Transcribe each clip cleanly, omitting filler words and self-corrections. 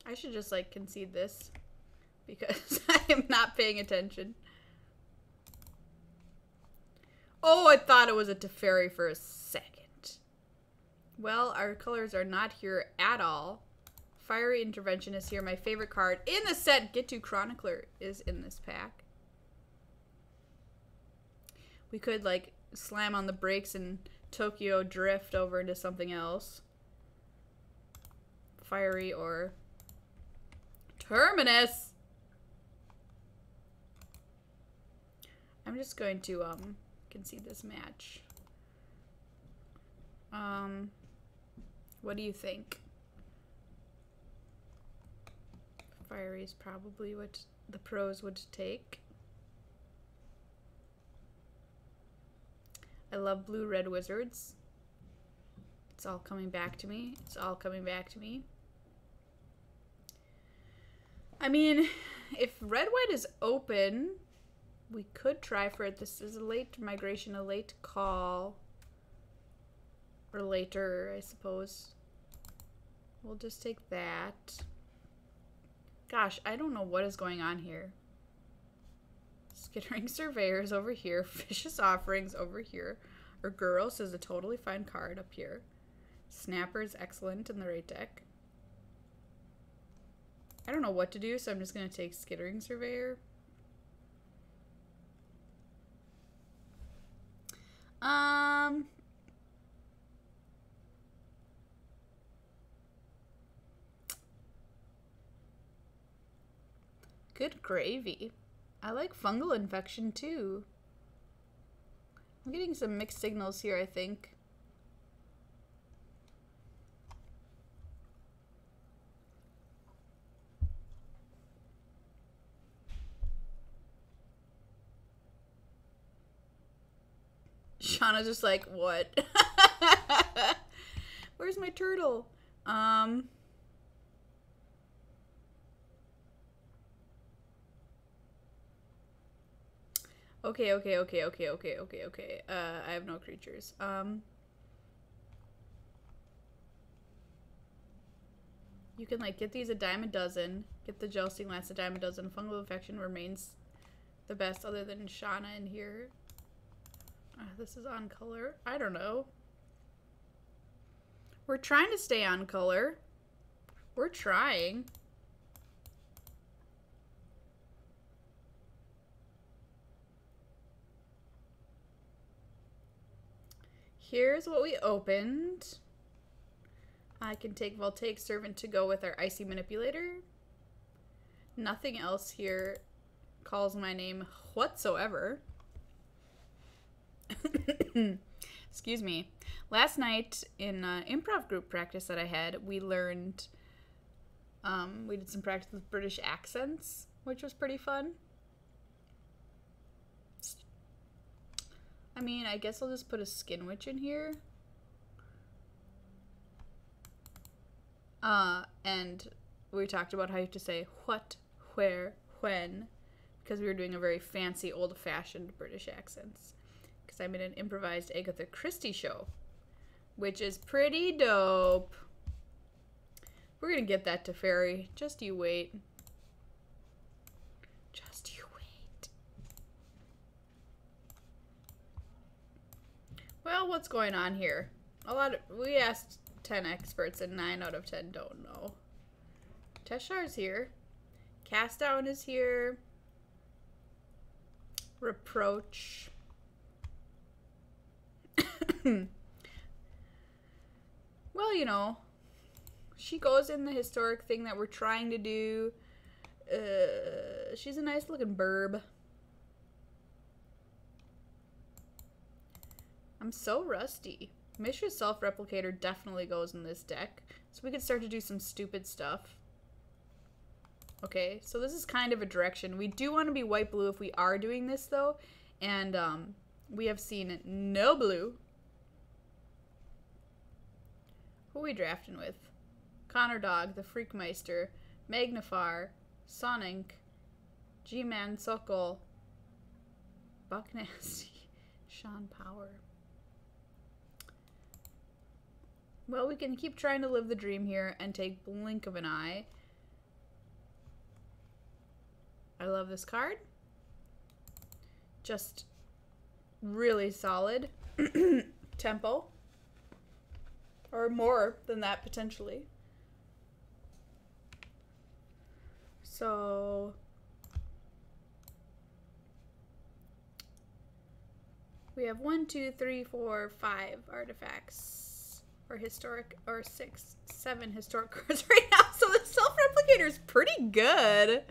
I should just, like, concede this. Because I am not paying attention. Oh, I thought it was a Teferi for a second. Well, our colors are not here at all. Fiery Intervention is here. My favorite card in the set, Get to Chronicler, is in this pack. We could, like, slam on the brakes and Tokyo drift over into something else. Fiery or Terminus. I'm just going to concede this match. What do you think? Fiery is probably what the pros would take. I love blue-red wizards. It's all coming back to me. It's all coming back to me. I mean, if red-white is open, we could try for it. This is a late migration, a late call. Or later, I suppose. We'll just take that. Gosh, I don't know what is going on here. Skittering Surveyors over here. Vicious Offerings over here. Urguros is a totally fine card up here. Snapper is excellent in the right deck. I don't know what to do, so I'm just going to take Skittering Surveyor. Good gravy. I like Fungal Infection too. I'm getting some mixed signals here, I think. Shauna's just like, what? Where's my turtle? Okay. I have no creatures. You can, like, get these a dime a dozen. Get the Jousting Lance a dime a dozen. Fungal Infection remains the best other than Shauna in here. This is on color. I don't know. We're trying to stay on color. We're trying. Here's what we opened. I can take Voltaic Servant to go with our Icy Manipulator. Nothing else here calls my name whatsoever. Excuse me. Last night in improv group practice that I had, we learned, we did some practice with British accents, which was pretty fun. I mean, I guess I'll just put a Skin Witch in here. And we talked about how you have to say what, where, when, because we were doing a very fancy, old-fashioned British accents. Because I'm in an improvised Agatha Christie show, which is pretty dope. We're gonna get that to Fairy. Just you wait. Just you wait. Well, what's going on here? We asked 10 experts and 9 out of 10 don't know. Teshar's here. Cast Down is here. Reproach. Well, you know, she goes in the historic thing that we're trying to do. She's a nice looking burb. I'm so rusty. Mishra's Self-Replicator definitely goes in this deck, so we could start to do some stupid stuff. Okay, so this is kind of a direction. We do want to be white-blue if we are doing this, though, and we have seen no blue. Who are we drafting with? Connor Dog, the Freakmeister, Magnifar, Sonic, G-Man Sokol, Buck Nasty, Sean Power. Well, we can keep trying to live the dream here and take Blink of an Eye. I love this card. Just really solid tempo. Or more than that, potentially. So... we have 1, 2, 3, 4, 5 artifacts. Or historic, or 6, 7 historic cards right now. So the self-replicator is pretty good.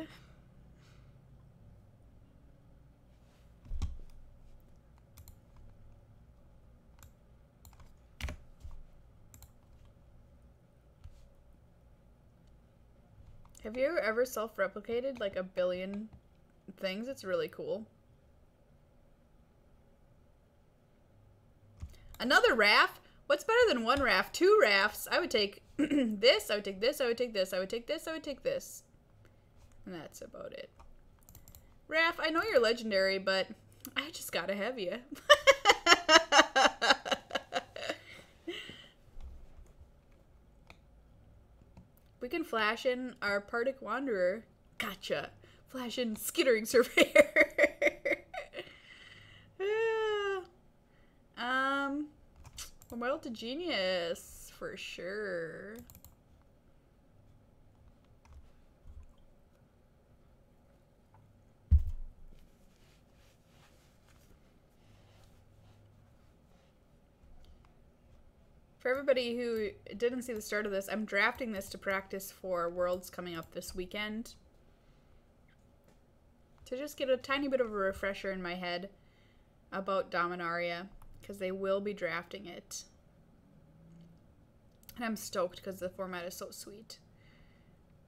Have you ever self-replicated like a billion things? It's really cool. Another raft? What's better than one raft? 2 rafts. I would take this, I would take this, I would take this, I would take this, I would take this. And that's about it. Raph, I know you're legendary, but I just gotta have you. We can flash in our Partick Wanderer. Gotcha. Flash in Skittering Surveyor. Immortal to Genius, for sure. For everybody who didn't see the start of this, I'm drafting this to practice for Worlds coming up this weekend. To just get a tiny bit of a refresher in my head about Dominaria, because they will be drafting it. And I'm stoked because the format is so sweet.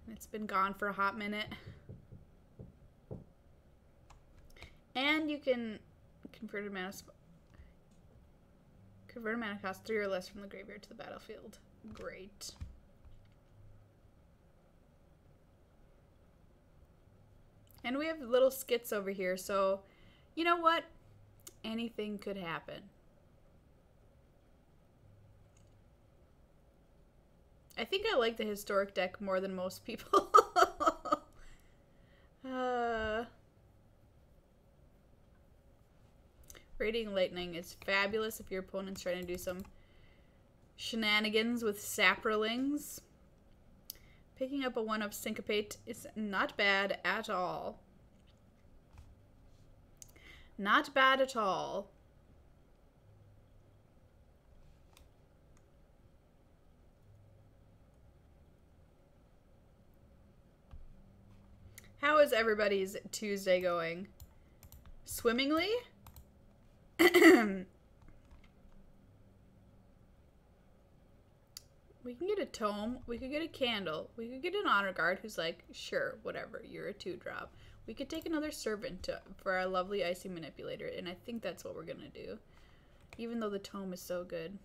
And it's been gone for a hot minute. And you can convert a mana cost 3 or less from the graveyard to the battlefield. Great. And we have little skits over here, so you know what? Anything could happen. I think I like the historic deck more than most people. Radiant Lightning is fabulous if your opponent's trying to do some shenanigans with saprolings. Picking up a 1-up Syncopate is not bad at all. Not bad at all. How is everybody's Tuesday going? Swimmingly? We can get a tome. We could get a candle. We could get an honor guard who's like, sure, whatever, you're a 2-drop. We could take another servant for our lovely icy manipulator, and I think that's what we're gonna do. Even though the tome is so good.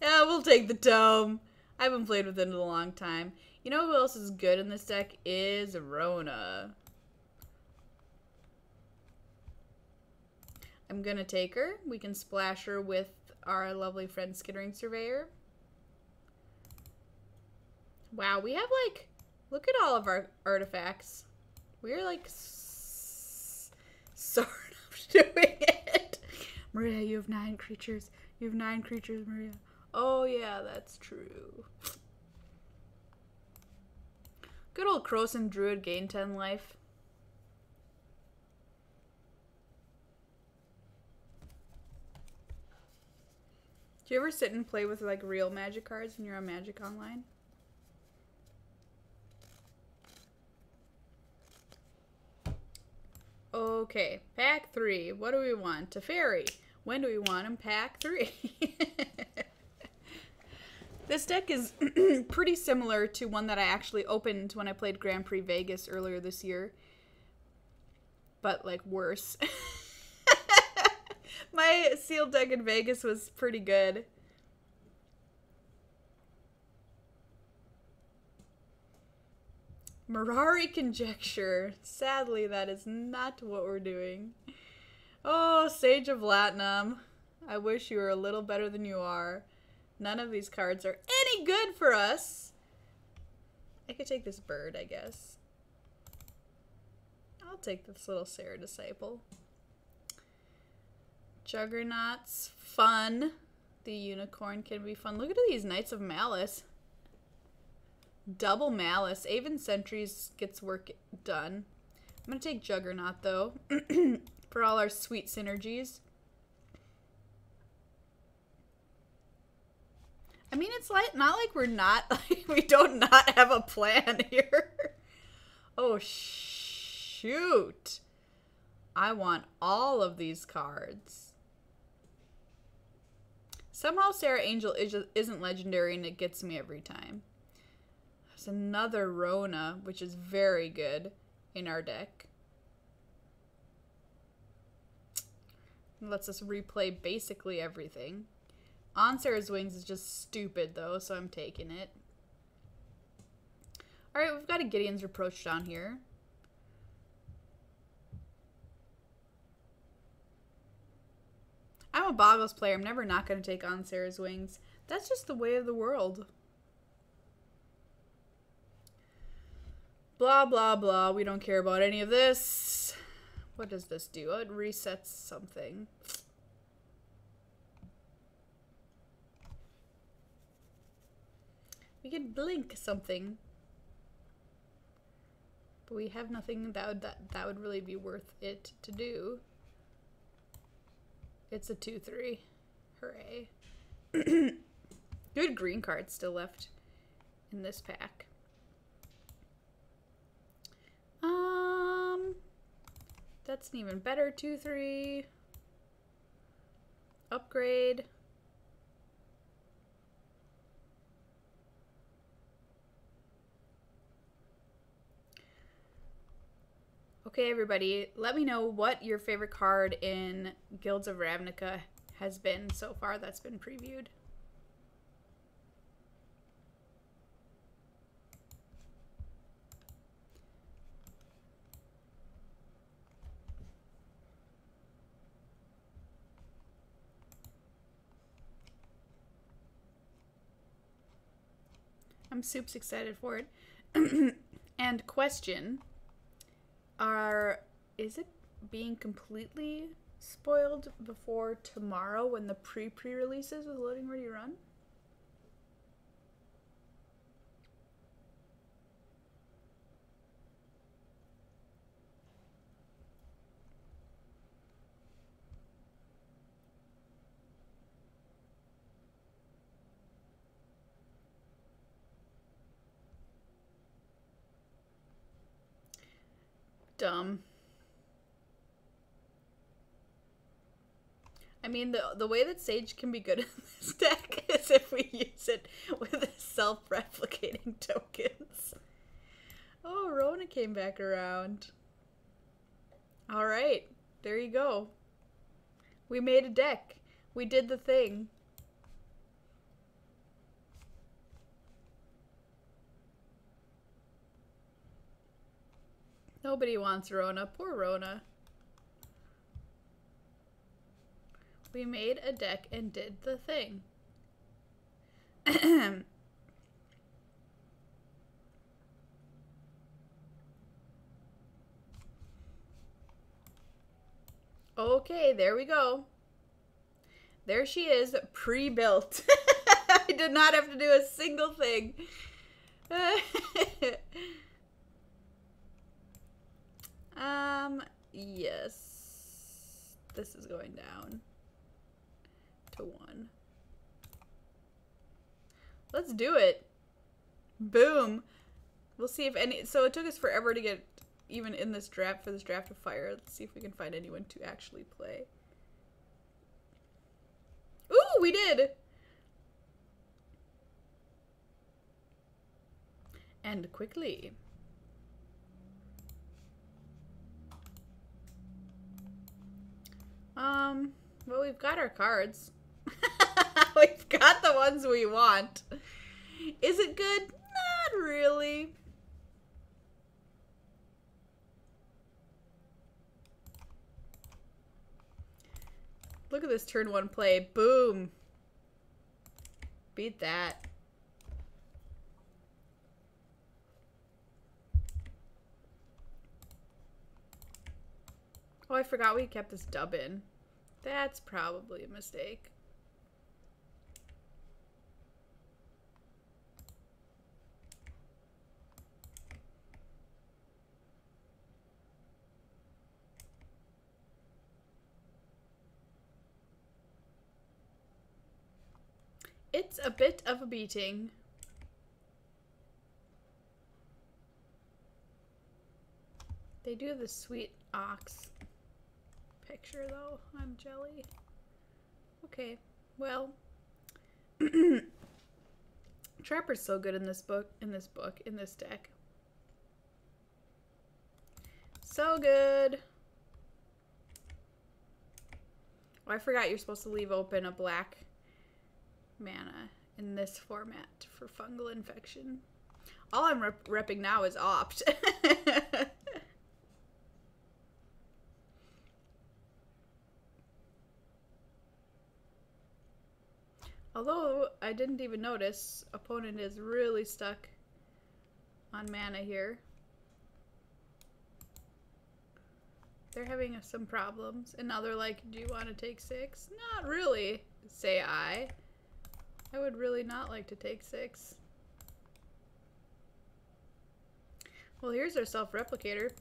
Yeah, we'll take the tome. I haven't played with it in a long time. You know who else is good in this deck? Is Rona. I'm gonna take her. We can splash her with our lovely friend Skittering Surveyor. Wow, we have like, look at all of our artifacts. We're like sort of doing it. Maria, you have 9 creatures. You have 9 creatures, Maria. Oh yeah, that's true. Good old Croson Druid gain 10 life. Do you ever sit and play with like real Magic cards when you're on Magic Online? Okay, pack 3. What do we want? Teferi. When do we want him? Pack 3. This deck is pretty similar to one that I actually opened when I played Grand Prix Vegas earlier this year. But like worse. My sealed deck in Vegas was pretty good. Mirari Conjecture. Sadly, that is not what we're doing. Oh, Sage of Latinum. I wish you were a little better than you are. None of these cards are any good for us. I could take this bird, I guess. I'll take this little Sarah Disciple. Juggernaut's fun. The unicorn can be fun. Look at these Knights of Malice. Double Malice. Avon Sentries gets work done. I'm going to take Juggernaut, though, for all our sweet synergies. I mean, it's like not like we're not, like, we don't not have a plan here. Oh, shoot. I want all of these cards. Somehow Sarah Angel isn't legendary, and it gets me every time. There's another Rona, which is very good in our deck. It lets us replay basically everything. On Sarah's Wings is just stupid, though, so I'm taking it. Alright, we've got a Gideon's Reproach down here. I'm a Boggles player. I'm never not going to take On Sarah's Wings. That's just the way of the world. Blah, blah, blah. We don't care about any of this. What does this do? Oh, it resets something. We could blink something. But we have nothing that would really be worth it to do. It's a 2/3. Hooray. Good green cards still left in this pack. That's an even better 2/3. Upgrade. Okay, everybody, let me know what your favorite card in Guilds of Ravnica has been so far that's been previewed. I'm super excited for it. And question, is it being completely spoiled before tomorrow when the pre-releases with Loading Ready Run? Dumb. I mean, the way that Sage can be good in this deck is if we use it with self-replicating tokens. Oh, Rona came back around. Alright, there you go. We made a deck. We did the thing. Nobody wants Rona. Poor Rona. We made a deck and did the thing. Okay, there we go. There she is, pre-built. I did not have to do a single thing. Yes. This is going down to 1. Let's do it. Boom. We'll see if any, so it took us forever to get even in this draft, for this draft of fire. Let's see if we can find anyone to actually play. Ooh, we did. And quickly. Well, we've got our cards. We've got the ones we want. Is it good? Not really. Look at this turn 1 play. Boom. Beat that. Oh, I forgot we kept this dub in. That's probably a mistake. It's a bit of a beating. They do have the sweet ox picture though. I'm jelly. Okay, well. Trapper's so good in this deck. So good. Oh, I forgot you're supposed to leave open a black mana in this format for fungal infection. All I'm repping now is opt. Although I didn't even notice, opponent is really stuck on mana here. They're having some problems, and now they're like, do you want to take 6? Not really, say I. I would really not like to take 6. Well, here's our self-replicator.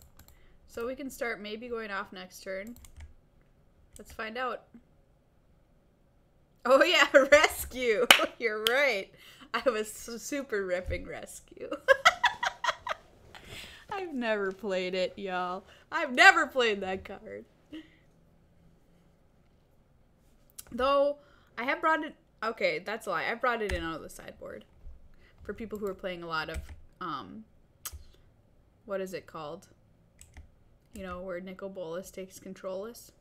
So we can start maybe going off next turn. Let's find out. Oh yeah, rescue! You're right. I was super ripping rescue. I've never played it, y'all. I've never played that card. Though, I have brought it... Okay, that's a lie. I brought it in on the sideboard. For people who are playing a lot of, what is it called? You know, where Nicol Bolas takes Controllus.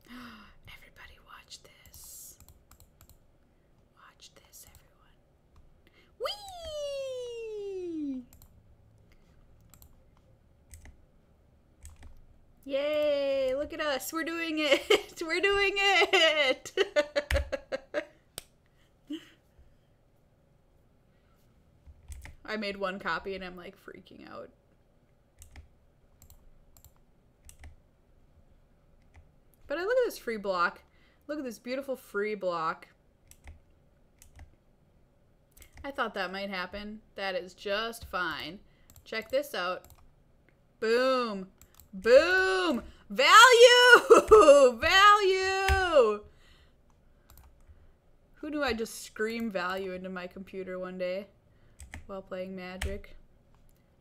Everybody watch this. Watch this, everyone. Whee! Yay! Look at us. We're doing it. We're doing it. I made one copy and I'm like freaking out. But I look at this free block. Look at this beautiful free block. I thought that might happen. That is just fine. Check this out. Boom. Boom. Value. Value. Who knew I'd just scream value into my computer one day while playing Magic?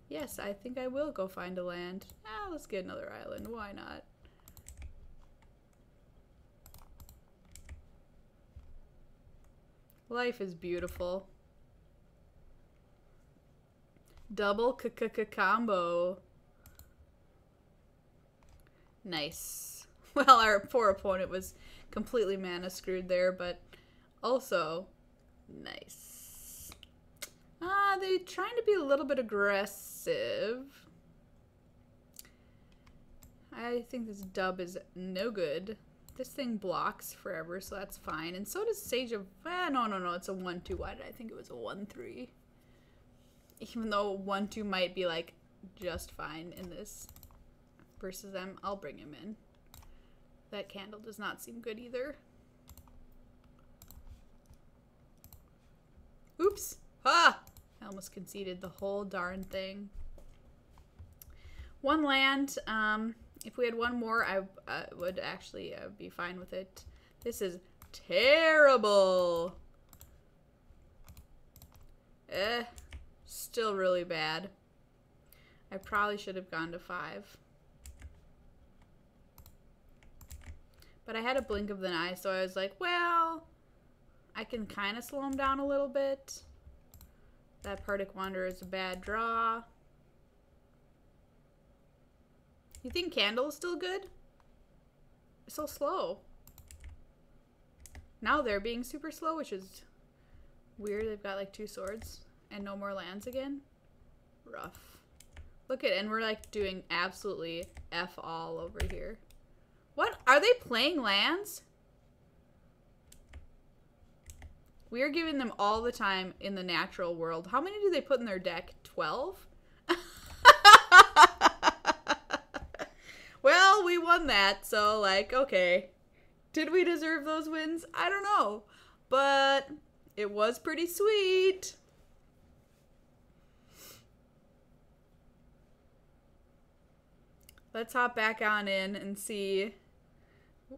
Yes, I think I will go find a land. Ah, let's get another island. Why not? Life is beautiful. Double combo. Nice. Well, our poor opponent was completely mana screwed there, but also nice. They're trying to be a little bit aggressive. I think this dub is no good. This thing blocks forever, so that's fine. And so does Sage of... no. It's a 1-2. Why did I think it was a 1-3? Even though 1-2 might be, like, just fine in this versus them. I'll bring him in. That candle does not seem good either. Oops. Ah! I almost conceded the whole darn thing. One land. If we had one more, I would actually be fine with it. This is terrible. Still really bad. I probably should have gone to 5. But I had a blink of an eye, so I was like, well, I can kind of slow him down a little bit. That Partic Wanderer is a bad draw. You think Candle is still good? It's so slow. Now they're being super slow, which is weird. They've got like 2 swords and no more lands again. Rough. Look at, and we're like doing absolutely F all over here. What? Are they playing lands? We are giving them all the time in the natural world. How many do they put in their deck? 12? well, we won that, so, like, okay. Did we deserve those wins? I don't know. But it was pretty sweet. Let's hop back on in and see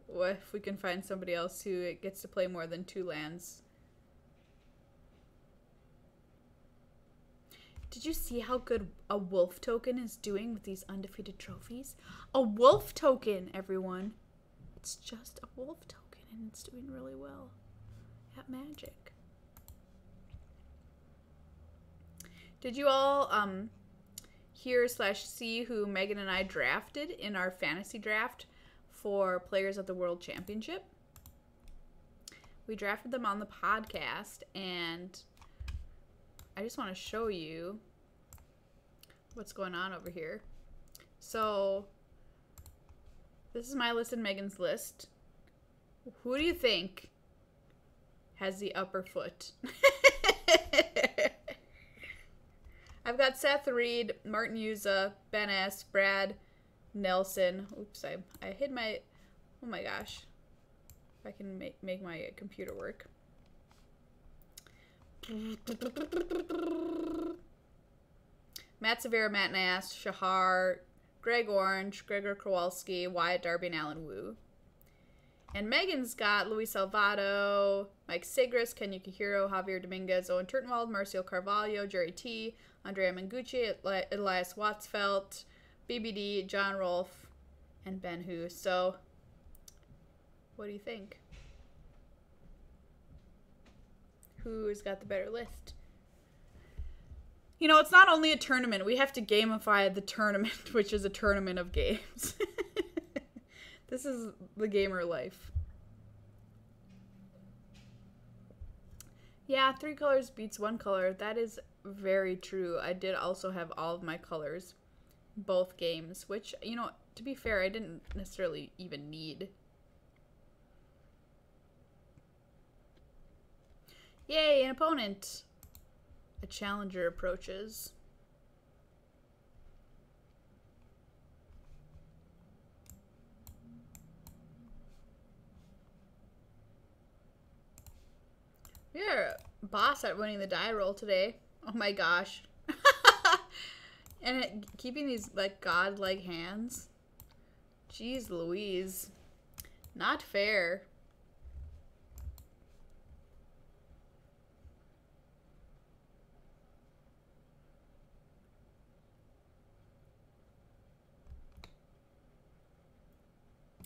if we can find somebody else who gets to play more than 2 lands. Did you see how good a wolf token is doing with these undefeated trophies? A wolf token, everyone. It's just a wolf token and it's doing really well at Magic. Did you all hear/see who Megan and I drafted in our fantasy draft for players at the World Championship? We drafted them on the podcast, and I just want to show you what's going on over here. So this is my list and Megan's list. Who do you think has the upper foot? I've got Seth Reed, Martin Yuza, Ben S., Brad Nelson. Oops, I hid my... Oh my gosh. If I can make my computer work. Matt Severa, Matt Nass, Shahar, Greg Orange, Gregor Kowalski, Wyatt Darby, and Alan Wu. And Megan's got Luis Salvato, Mike Sigris, Ken Yukihiro, Javier Dominguez, Owen Turtenwald, Marcio Carvalho, Jerry T., Andrea Mangucci, Elias Watsfeld, BBD, John Rolfe, and Ben Hu. So, what do you think? Who's got the better list? You know, it's not only a tournament. We have to gamify the tournament, which is a tournament of games. This is the gamer life. Yeah, 3 colors beats 1 color. That is very true. I did also have all of my colors, both games, which, you know, to be fair, I didn't necessarily even need. Yay, an opponent. A challenger approaches. You're a boss at winning the die roll today. Oh my gosh. And keeping these, like, godlike hands. Jeez Louise. Not fair.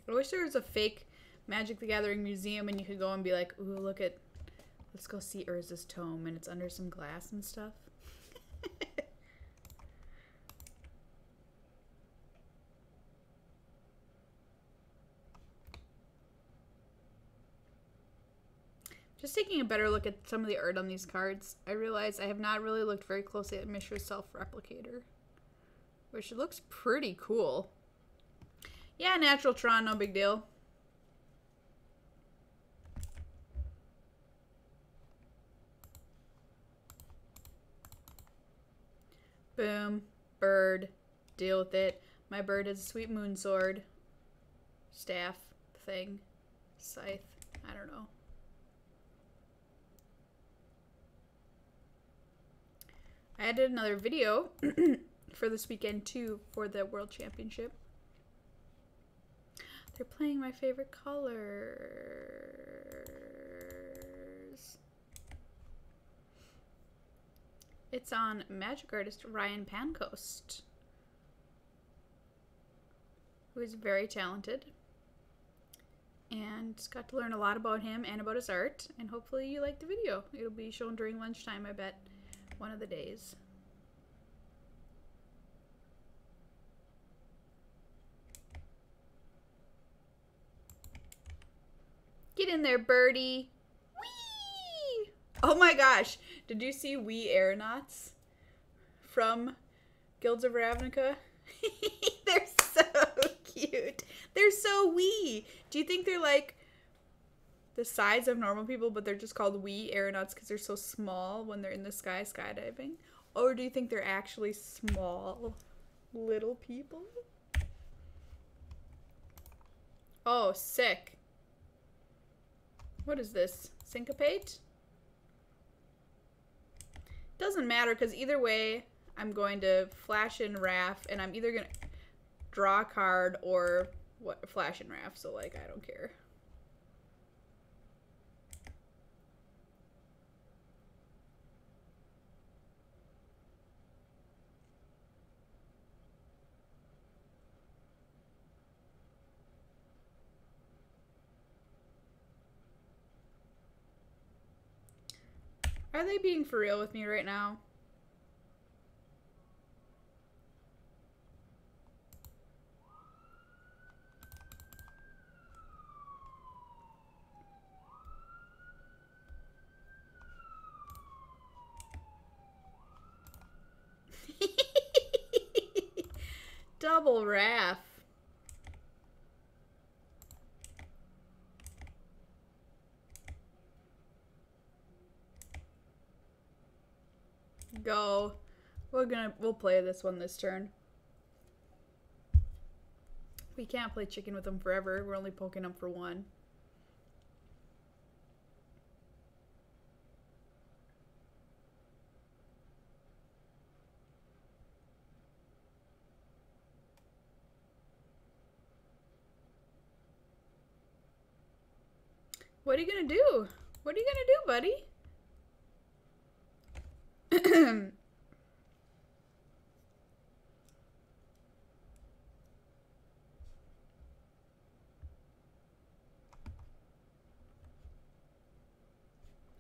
I wish there was a fake Magic the Gathering museum and you could go and be like, ooh, look at, let's go see Urza's tome, and it's under some glass and stuff. Just taking a better look at some of the art on these cards, I realize I have not really looked very closely at Mishra's Self-Replicator, which looks pretty cool. Yeah, natural Tron, no big deal. Boom. Bird. Deal with it. My bird has a sweet moon sword. Staff. Thing. Scythe. I don't know. I added another video for this weekend too for the World Championship. They're playing my favorite colors. It's on magic artist Ryan Pancoast, who is very talented. And got to learn a lot about him and about his art. And hopefully you like the video. It'll be shown during lunchtime, I bet, one of the days. Get in there, birdie. Whee! Oh my gosh. Did you see wee aeronauts from Guilds of Ravnica? They're so cute. They're so wee. Do you think they're like the size of normal people, but they're just called wee aeronauts because they're so small when they're in the sky skydiving? Or do you think they're actually small little people? Oh, sick. What is this? Syncopate? Doesn't matter, because either way, I'm going to flash in Raph, and I'm either going to draw a card or what flash in Raph, so, like, I don't care. Are they being for real with me right now? Double Raph. Go. We'll play this one this turn. We can't play chicken with them forever. We're only poking them for one. What are you gonna do? What are you gonna do, buddy?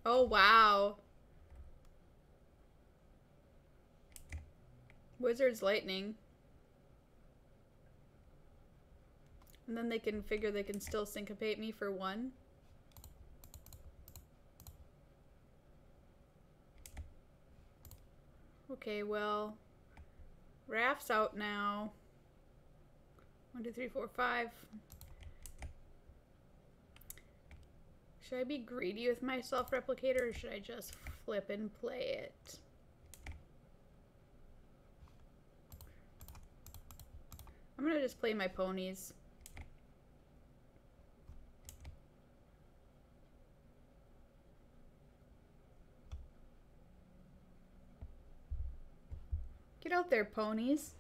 Oh, wow. Wizard's Lightning. And then they can figure they can still syncopate me for one. Okay, well, Raph's out now. 1, 2, 3, 4, 5. Should I be greedy with my self-replicator, or should I just flip and play it? I'm gonna just play my ponies. Get out there, ponies.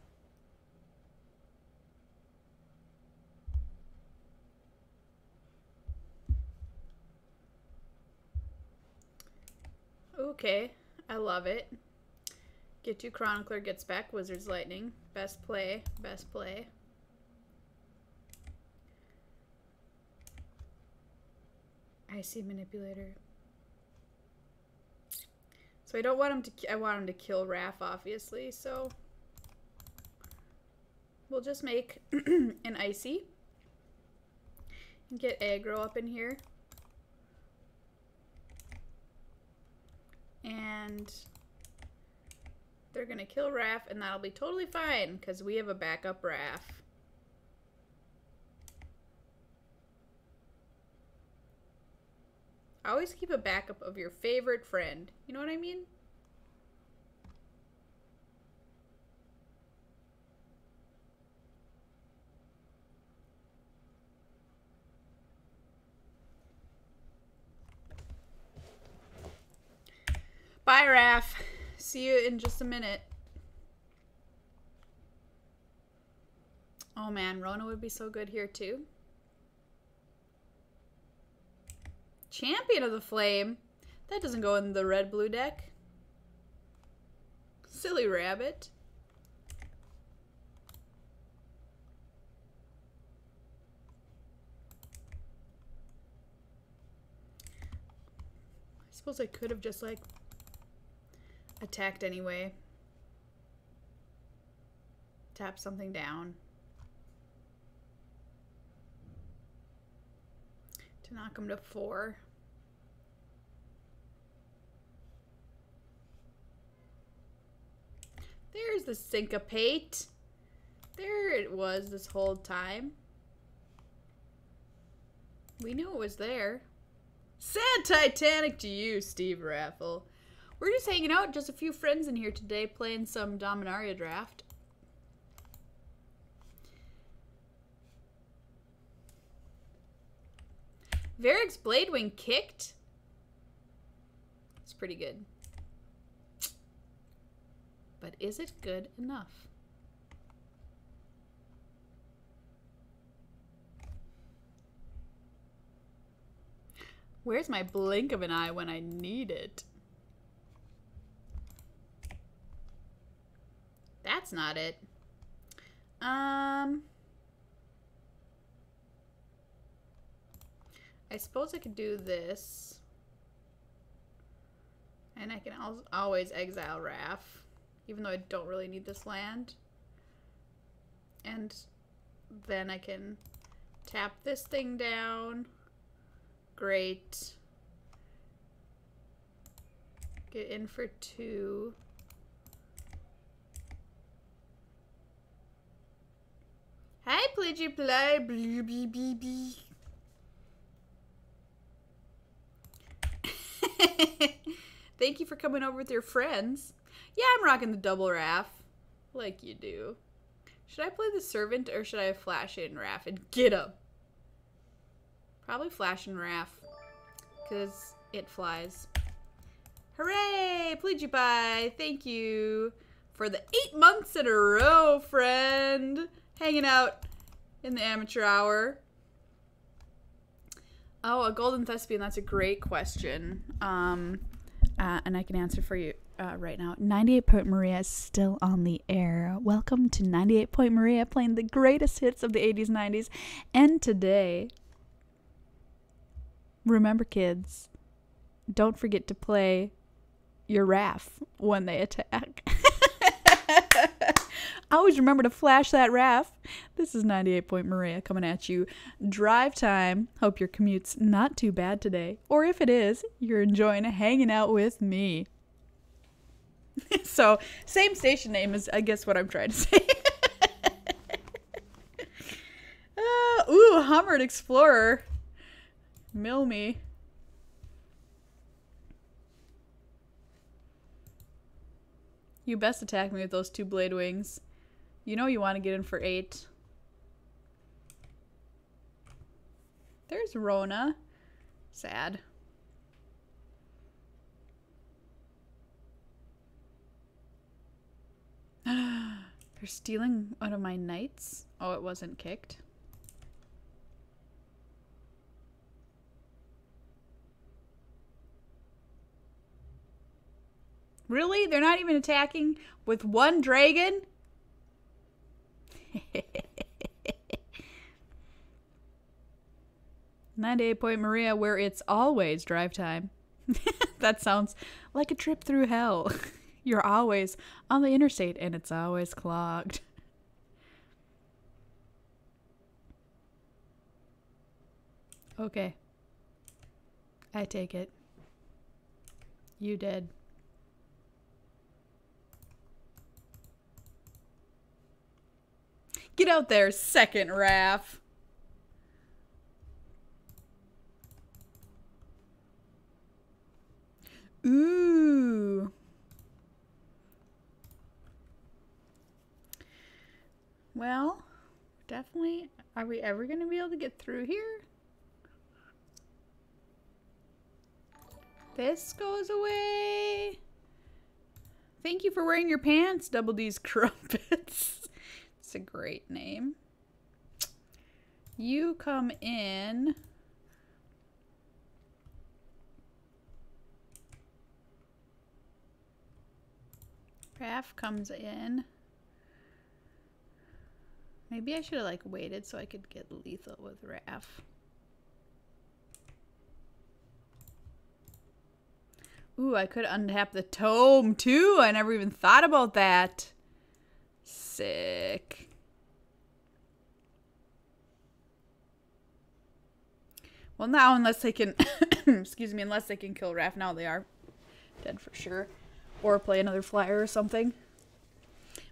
Okay, I love it. Get to Chronicler gets back Wizard's Lightning. Best play, best play. Icy Manipulator. So I don't want him to, I want him to kill Raph, obviously, so we'll just make an Icy and get aggro up in here. And they're gonna kill Raph, and that'll be totally fine, because we have a backup Raph. Always keep a backup of your favorite friend. You know what I mean? Bye, Raph. See you in just a minute. Oh man, Rona would be so good here too. Champion of the Flame. That doesn't go in the red-blue deck. Silly rabbit. I suppose I could have just, like, attacked anyway. Tap something down. To knock him to 4. There's the syncopate. There it was this whole time. We knew it was there. Sad Titanic to you, Steve Raffle. We're just hanging out, just a few friends in here today playing some Dominaria draft. Varric's Bladewing kicked? It's pretty good. But is it good enough? Where's my blink of an eye when I need it? That's not it. I suppose I could do this. And I can always exile Raph, even though I don't really need this land. And then I can tap this thing down. Great. Get in for 2. Hi, Pledgy Play. Thank you for coming over with your friends. Yeah, I'm rocking the double Raph. Like you do. Should I play the Servant or should I flash in Raph and get him? Probably flash in Raph. Because it flies. Hooray! Pledgy, thank you for the 8 months in a row, friend. Hanging out in the amateur hour. Oh, a golden thespian. That's a great question. And I can answer for you right now. 98 Point Maria is still on the air. Welcome to 98 Point Maria, playing the greatest hits of the 80s, 90s. And today, remember kids, don't forget to play your Raph when they attack. Always remember to flash that Raph. This is 98 Point Maria coming at you. Drive time. Hope your commute's not too bad today. Or if it is, you're enjoying hanging out with me. So, same station name is, I guess, what I'm trying to say. Ooh, Hummered Explorer. Mill me. You best attack me with those 2 blade wings. You know you want to get in for 8. There's Rona. Sad. They're stealing one of my knights. Oh, it wasn't kicked. Really? They're not even attacking with 1 dragon? 98 Point Maria, where it's always drive time. That sounds like a trip through hell. You're always on the interstate and it's always clogged. Okay. I take it. You did. Get out there, second Raph. Ooh. Well, definitely. Are we ever going to be able to get through here? This goes away. Thank you for wearing your pants, Double D's Crumpets. It's a great name. You come in. Raph comes in. Maybe I should have like waited so I could get lethal with Raph. Ooh, I could untap the tome too. I never even thought about that. Sick. Well, now unless they can, excuse me, unless they can kill Raph, now they are dead for sure. Or play another flyer or something.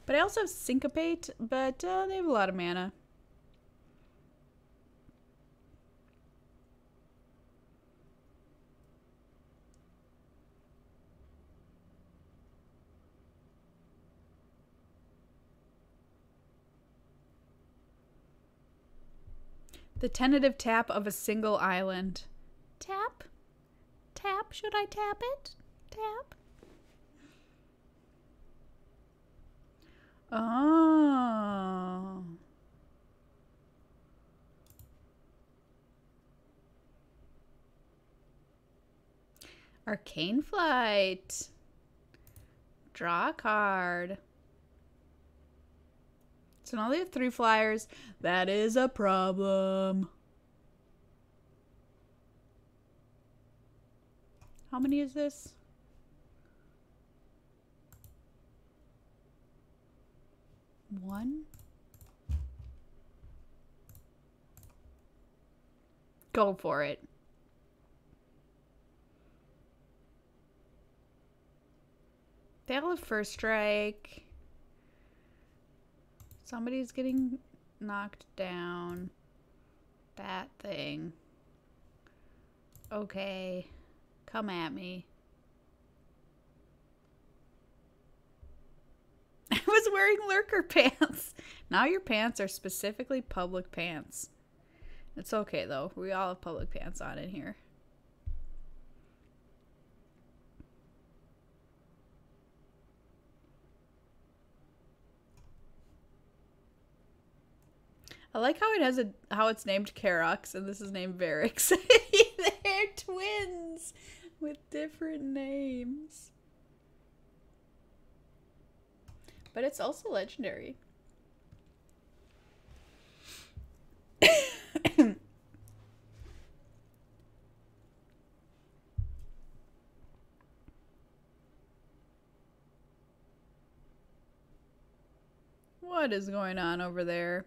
But I also have Syncopate, but they have a lot of mana. The tentative tap of a single island. tap? Should I tap it? Tap. Oh. Arcane Flight. Draw a card. So now they have 3 flyers. That is a problem. How many is this? One. Go for it. They all have first strike. Somebody's getting knocked down. That thing. Okay. Come at me. I was wearing lurker pants. Now your pants are specifically public pants. It's okay though. We all have public pants on in here. I like how it has how it's named Karox and this is named Varix. They're twins with different names. But it's also legendary. What is going on over there?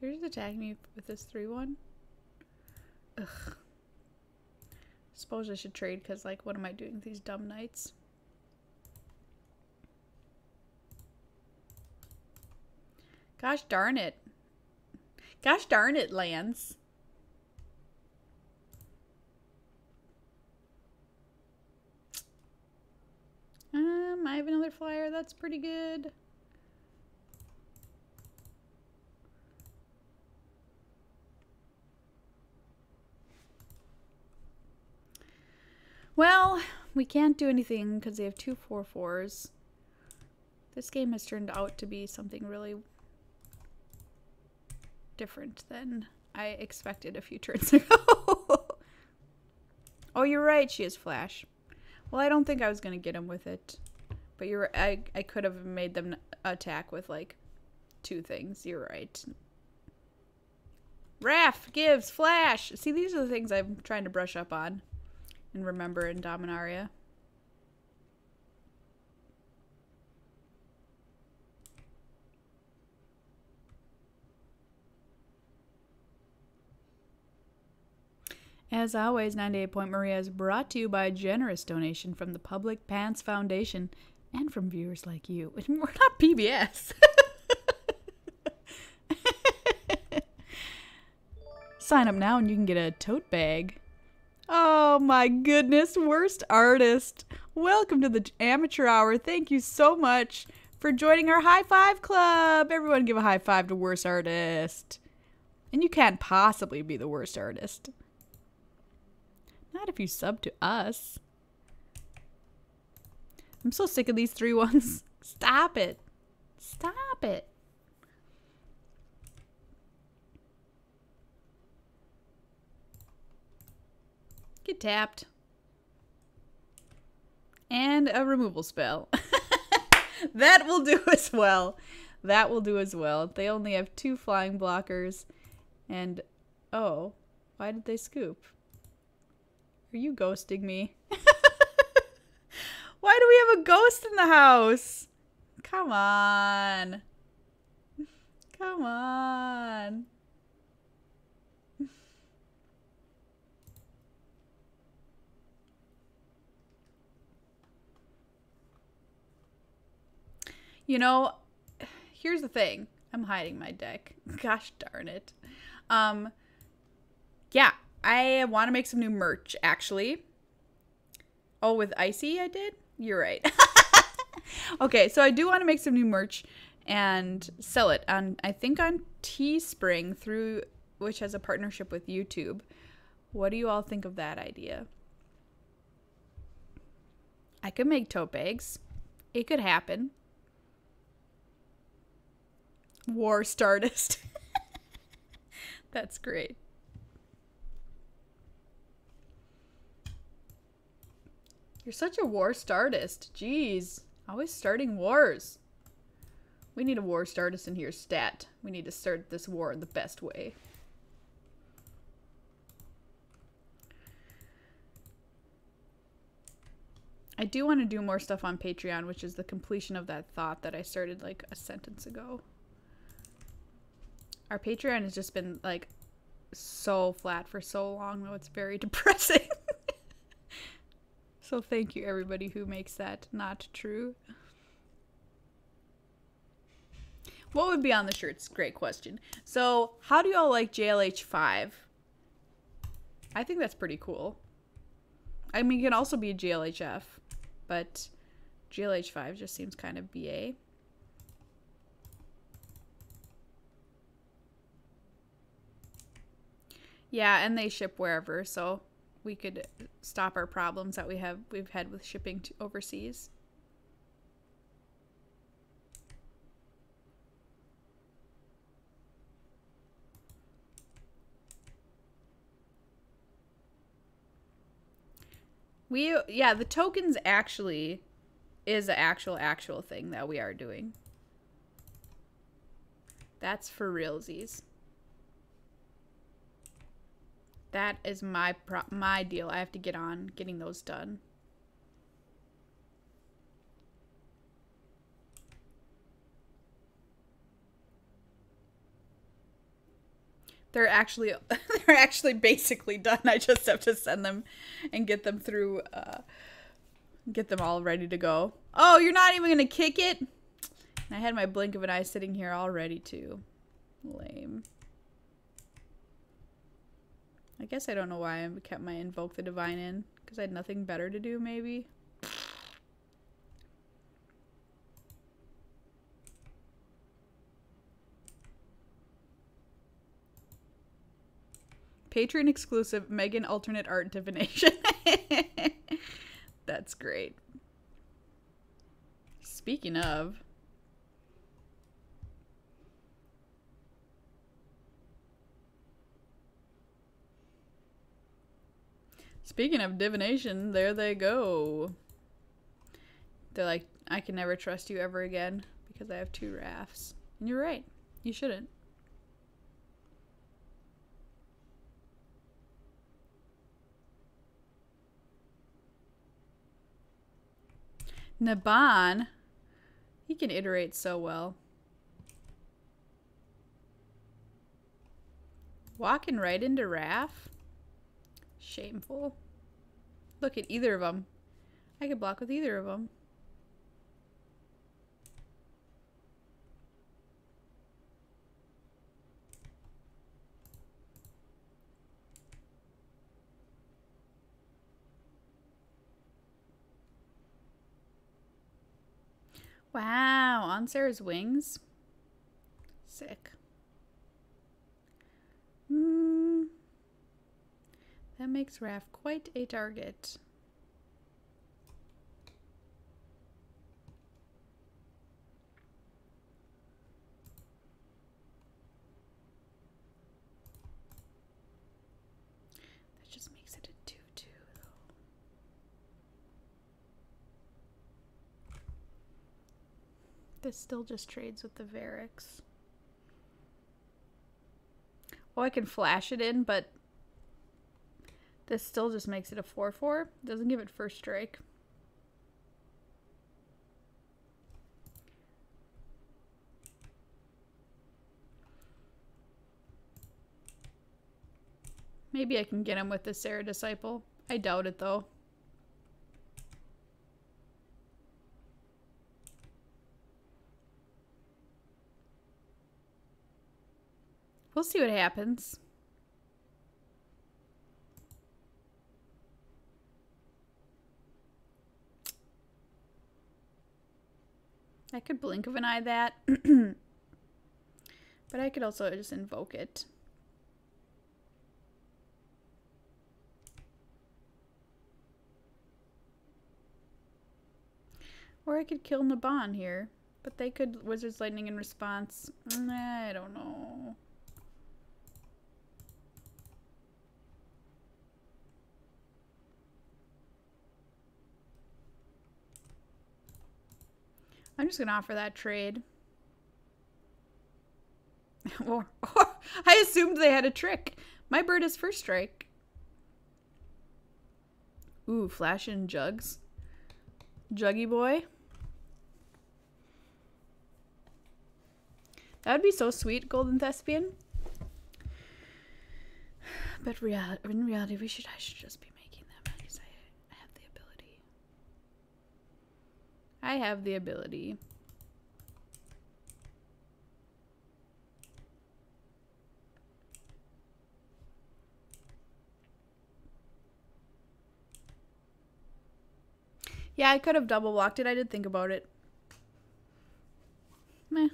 They're just attacking me with this 3-1. Ugh. Suppose I should trade because, like, what am I doing with these dumb knights? Gosh darn it. Gosh darn it, Lance. I have another flyer. That's pretty good. Well, we can't do anything because they have 2 4/4s. This game has turned out to be something really different than I expected a few turns ago. Oh, you're right. She has flash. Well, I don't think I was going to get him with it. But you're I could have made them attack with, like, 2 things. You're right. Raph gives flash. See, these are the things I'm trying to brush up on and remember in Dominaria. As always, 98 Point Maria is brought to you by a generous donation from the Public Pants Foundation and from viewers like you. We're not PBS. Sign up now and you can get a tote bag. Oh my goodness, worst artist. Welcome to the Amateur Hour. Thank you so much for joining our high five club. Everyone give a high five to worst artist. And you can't possibly be the worst artist. Not if you sub to us. I'm so sick of these 3-1s. Stop it. Stop it. Get tapped. And a removal spell. That will do as well. That will do as well. They only have 2 flying blockers. And, oh, why did they scoop? Are you ghosting me? Why do we have a ghost in the house? Come on. Come on. You know, here's the thing. I'm hiding my deck. Gosh darn it. Yeah, I want to make some new merch, actually. Oh, with Icy I did? You're right. Okay, so I do want to make some new merch and sell it on, I think on Teespring, through which has a partnership with YouTube. What do you all think of that idea? I could make tote bags. It could happen. War Stardust. That's great. You're such a war Stardust. Jeez. Always starting wars. We need a war Stardust in here stat. We need to start this war the best way. I do want to do more stuff on Patreon, which is the completion of that thought that I started like a sentence ago. Our Patreon has just been like so flat for so long, though it's very depressing. So thank you everybody who makes that not true. What would be on the shirts? Great question. So how do y'all like JLH 5? I think that's pretty cool. I mean, it can also be a JLHF, but JLH 5 just seems kind of BA. Yeah, and they ship wherever, so we could stop our problems that we've had with shipping to overseas. Yeah, the tokens actually is an actual thing that we are doing. That's for realsies. That is my deal. I have to get on getting those done. They're actually basically done. I just have to send them and get them through get them all ready to go. Oh, you're not even gonna kick it? And I had my blink of an eye sitting here all ready to. Lame. I guess I don't know why I kept my Invoke the Divine in, because I had nothing better to do, maybe. Patreon exclusive Megan alternate art divination. That's great. Speaking of, divination, there they go. They're like, I can never trust you ever again because I have 2 rafts. And you're right. You shouldn't. Naban, he can iterate so well. Walking right into Raph? Shameful. Look at either of them. I could block with either of them. Wow, on Sarah's wings? Sick. That makes Raph quite a target. That just makes it a 2/2 though. This still just trades with the Varix. Oh, I can flash it in, but this still just makes it a 4/4. Doesn't give it first strike. Maybe I can get him with the Sarah Disciple. I doubt it though. We'll see what happens. I could blink of an eye that. But I could also just invoke it. Or I could kill Naban here. But they could Wizard's Lightning in response. I don't know. I'm just gonna offer that trade. Or I assumed they had a trick. My bird is first strike. Ooh, flashing jugs. Juggy boy. That would be so sweet, Golden Thespian. But in reality, I should just be making them because I have the ability. I have the ability. Yeah, I could have double blocked it. I did think about it. Meh.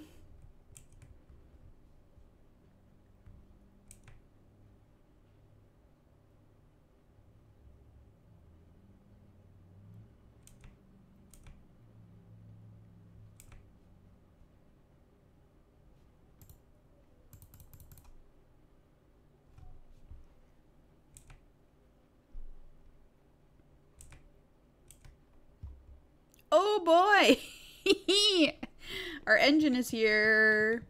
Oh boy! Our engine is here.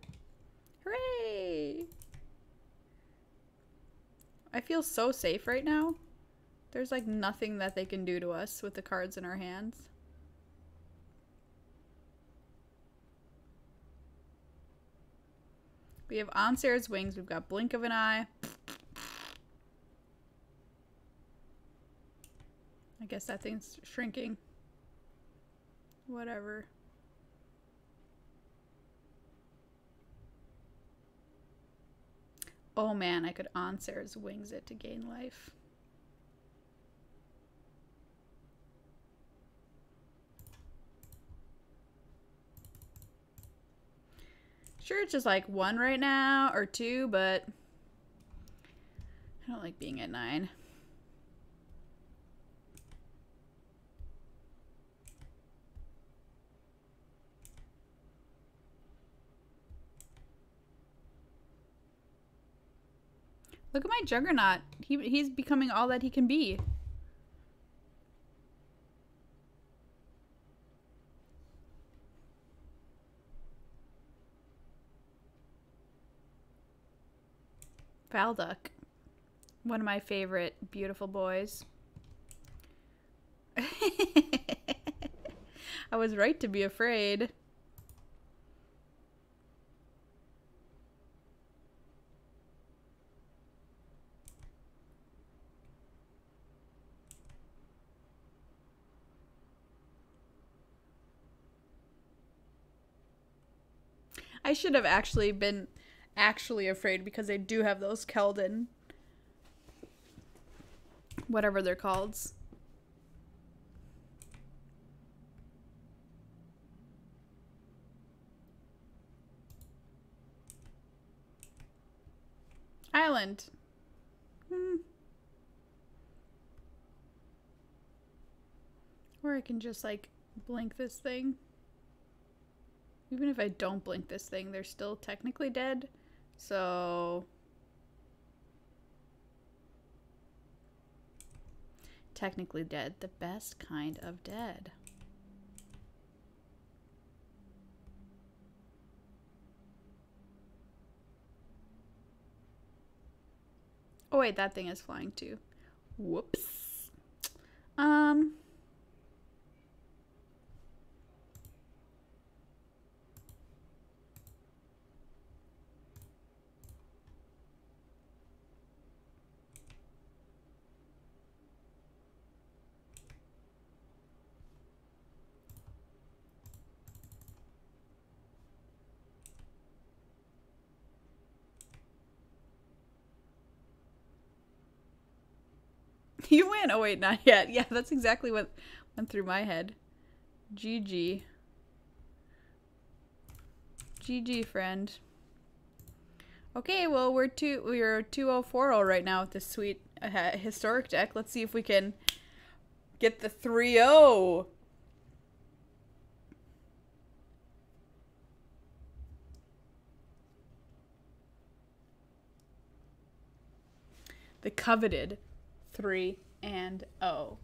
Hooray! I feel so safe right now. There's like nothing that they can do to us with the cards in our hands. We have Ansar's Wings. We've got Blink of an Eye. I guess that thing's shrinking. Whatever. Oh man, I could Ansar's Wings it to gain life. Sure, it's just like 1 right now, or 2, but I don't like being at 9. Look at my Juggernaut. He's becoming all that he can be. Valduck. One of my favorite beautiful boys. I was right to be afraid. I should have actually been afraid because they do have those Keldon. Whatever they're called. Island. Or I can just like blink this thing. Even if I don't blink this thing, they're still technically dead. So technically dead, the best kind of dead. Oh wait, that thing is flying too. Whoops. You win. Oh wait, not yet. Yeah, that's exactly what went through my head. GG. GG, friend. Okay, well we're 2-0-4-0 right now with this sweet historic deck. Let's see if we can get the 3-0. The coveted 3-0.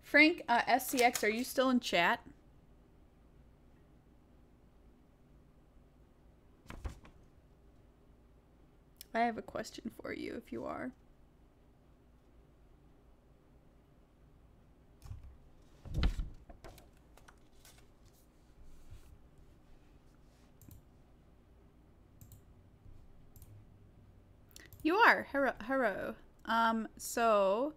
Frank, SCX, are you still in chat? I have a question for you if you are. You are. Hello. So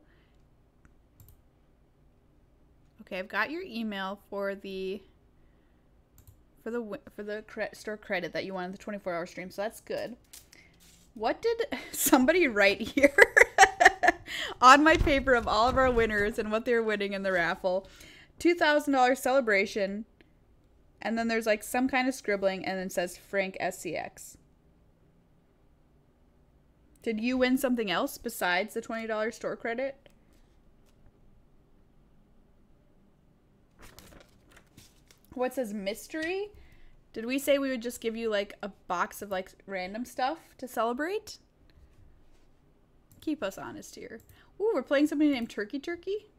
okay, I've got your email for the store credit that you wanted the 24-hour stream, so that's good. What did somebody write here on my paper of all of our winners and what they were winning in the raffle? $2,000 celebration, and then there's like some kind of scribbling, and then it says Frank SCX. Did you win something else besides the $20 store credit? What says mystery? Did we say we would just give you like a box of like random stuff to celebrate? Keep us honest here. Ooh, we're playing somebody named Turkey Turkey.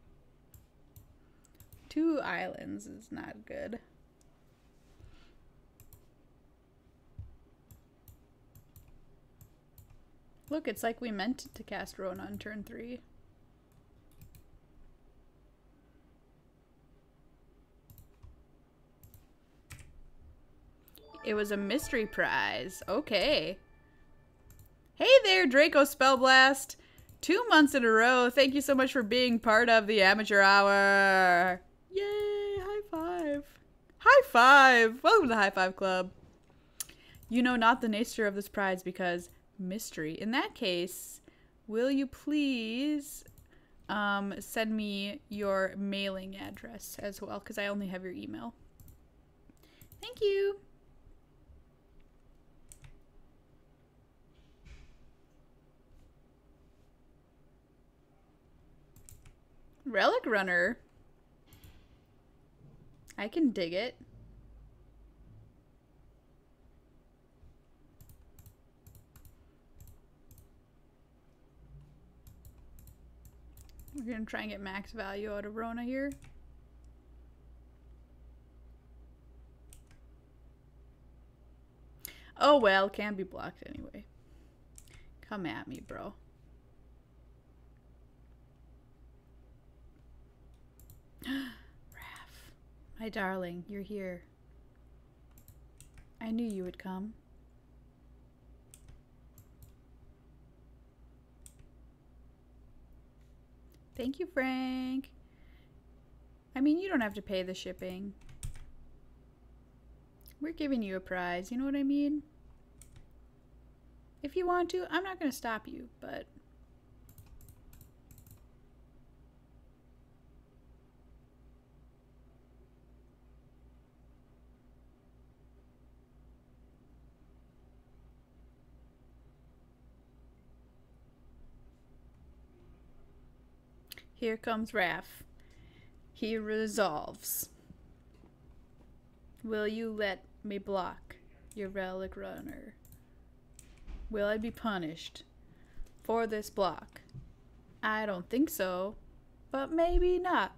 2 islands is not good. Look, it's like we meant to cast Rona on turn 3. It was a mystery prize. Okay. Hey there, Draco Spellblast. 2 months in a row. Thank you so much for being part of the Amateur Hour. Yay, high five. High five. Welcome to the High Five Club. You know not the nature of this prize because mystery. In that case, will you please send me your mailing address as well, because I only have your email. Thank you. Relic Runner. I can dig it. We're gonna try and get max value out of Rona here. Oh well, can be blocked anyway. Come at me, bro. Raph, my darling, you're here. I knew you would come. Thank you, Frank. I mean, you don't have to pay the shipping. We're giving you a prize, you know what I mean? If you want to, I'm not going to stop you, but... Here comes Raph. He resolves. Will you let me block your Relic Runner? Will I be punished for this block? I don't think so, but maybe not.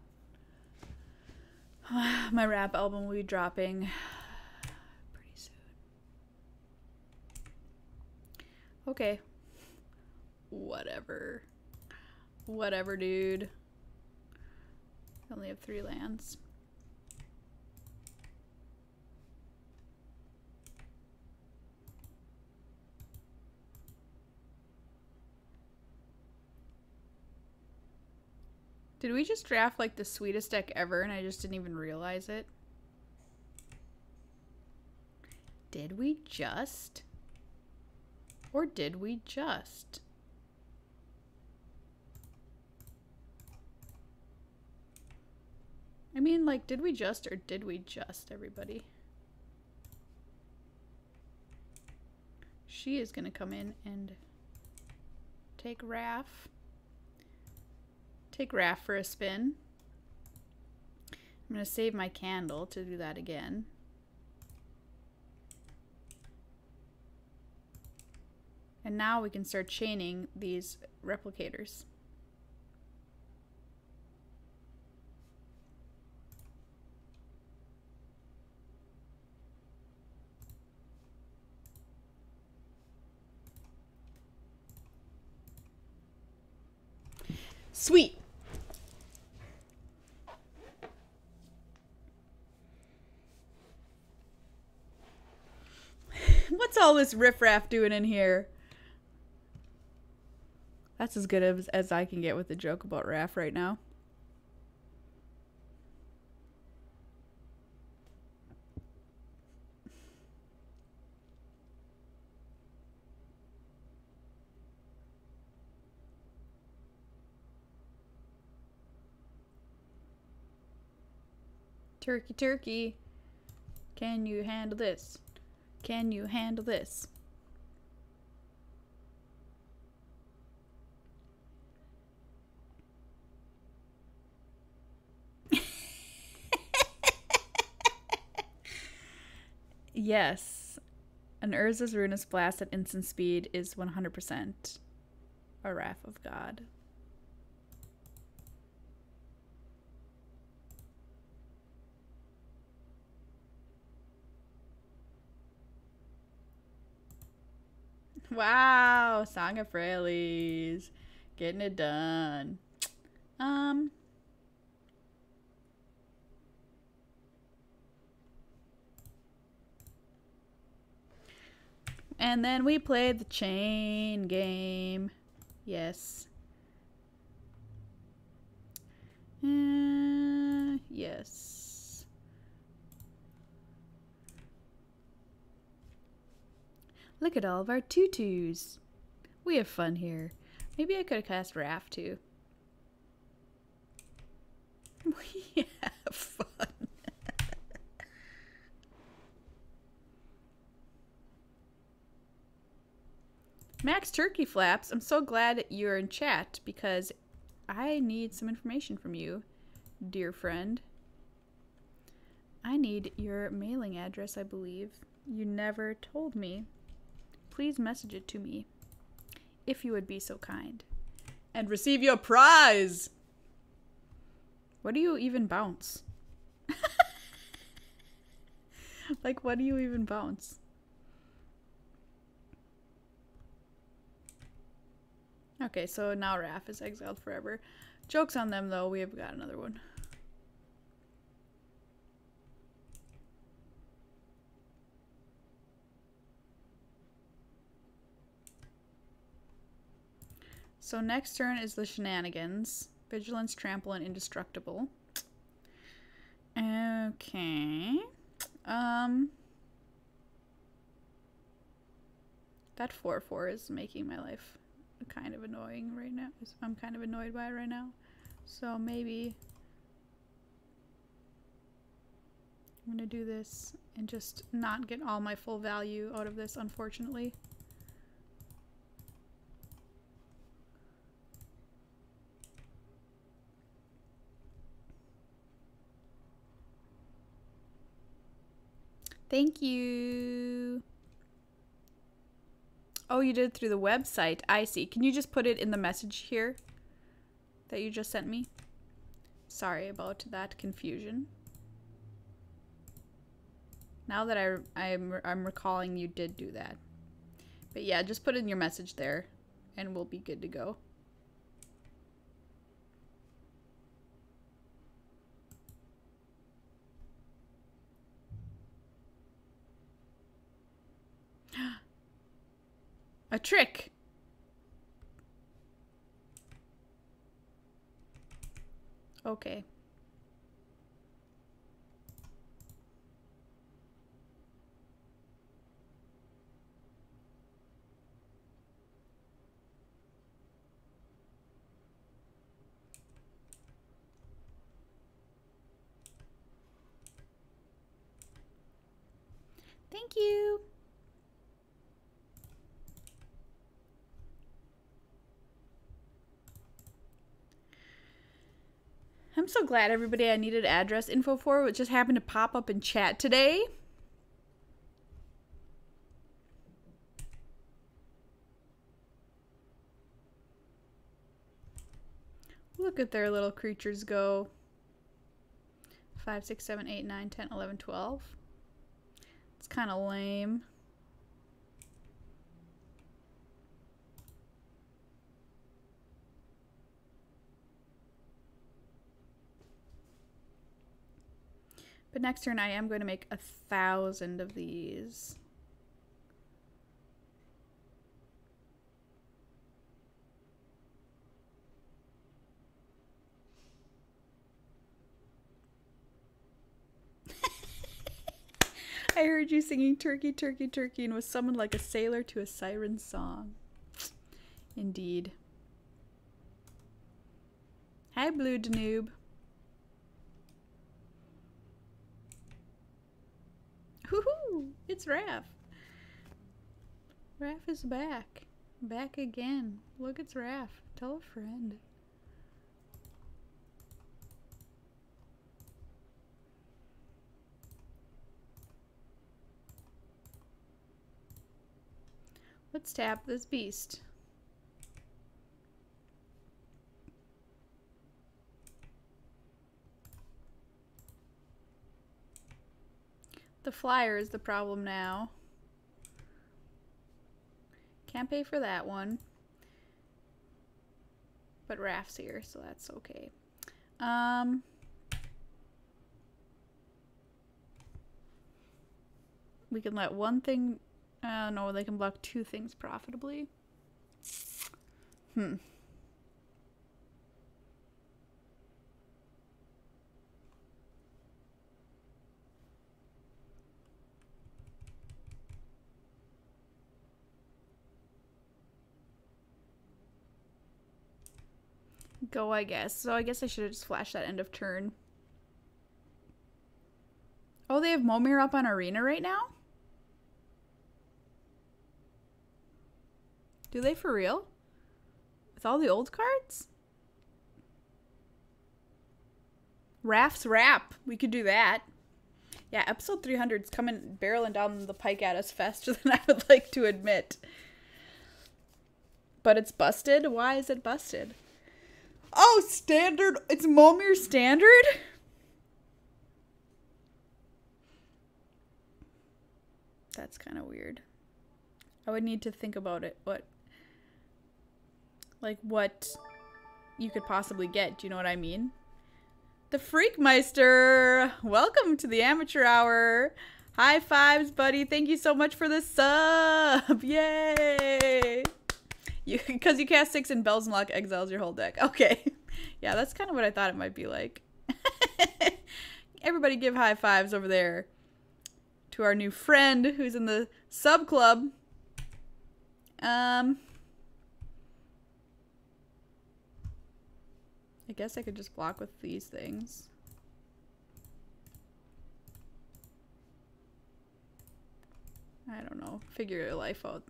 My rap album will be dropping pretty soon. Okay. Whatever. Whatever, dude. I only have 3 lands. Did we just draft like the sweetest deck ever and I just didn't even realize it? Did we just? Or did we just? I mean, like, did we just or did we just, everybody? She is going to come in and take Raph. Take Raph for a spin. I'm going to save my candle to do that again. And now we can start chaining these replicators. Sweet. What's all this riffraff doing in here? That's as good as I can get with the joke about Raph right now. Turkey, turkey. Can you handle this? Can you handle this? Yes. An Urza's Ruinous Blast at instant speed is 100% a Wrath of God. Wow, Song of Frailes. Getting it done. And then we played the chain game. Yes. Yes. Look at all of our tutus. We have fun here. Maybe I could have cast Raph too. We have fun. Max Turkey Flaps, I'm so glad you're in chat because I need some information from you, dear friend. I need your mailing address, I believe. You never told me. Please message it to me, if you would be so kind. And receive your prize! What do you even bounce? Like, what do you even bounce? Okay, so now Raph is exiled forever. Joke's on them, though. We have got another one. So next turn is the shenanigans. Vigilance, Trample, and Indestructible. Okay. That 4/4 is making my life kind of annoying right now. I'm kind of annoyed by it right now. So maybe I'm gonna do this and just not get all my full value out of this, unfortunately. Thank you. Oh, you did it through the website. I see. Can you just put it in the message here that you just sent me? Sorry about that confusion. Now that I'm recalling, you did do that. But yeah, just put in your message there and we'll be good to go. A trick. Okay. Thank you. I'm so glad everybody I needed address info for just happened to pop up in chat today. Look at their little creatures go. 5, 6, 7, 8, 9, 10, 11, 12. It's kind of lame. But next turn I am going to make 1,000 of these. I heard you singing Turkey, Turkey, Turkey and was summoned like a sailor to a siren song. Indeed. Hi, Blue Danube. Woohoo! It's Raph. Raph is back. Back again. Look, it's Raph. Tell a friend. Let's tap this beast. The flyer is the problem now. Can't pay for that one. But Raph's here, so that's okay. We can let one thing... no, they can block 2 things profitably. Go, I guess. So I guess I should have just flashed that end of turn. Oh, they have Momir up on Arena right now? Do they for real? With all the old cards? Raph's Rap. We could do that. Yeah, episode 300 is coming barreling down the pike at us faster than I would like to admit. But it's busted? Why is it busted? Oh, standard. It's Momir standard? That's kind of weird. I would need to think about it. What you could possibly get. Do you know what I mean? The Freakmeister. Welcome to the Amateur Hour. High fives, buddy. Thank you so much for the sub. Yay. Because you cast 6 and Bells and Lock exiles your whole deck. Okay. Yeah, that's kind of what I thought it might be like. Everybody give high fives over there to our new friend who's in the sub club. I guess I could just block with these things. I don't know. Figure your life out.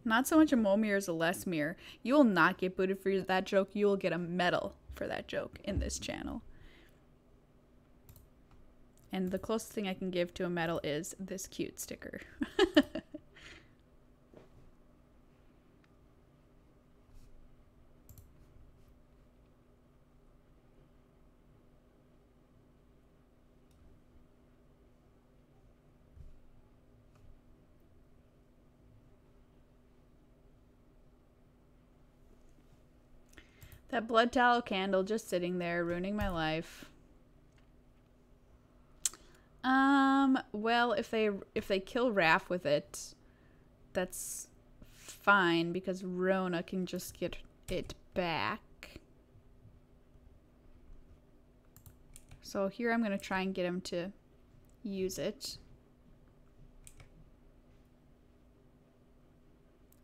Not so much a Momir as a Lesmir. You will not get booted for that joke. You will get a medal for that joke in this channel. And the closest thing I can give to a medal is this cute sticker. That blood tallow candle just sitting there, ruining my life. Well, if they kill Raph with it, that's fine because Rona can just get it back. So here I'm gonna try and get him to use it.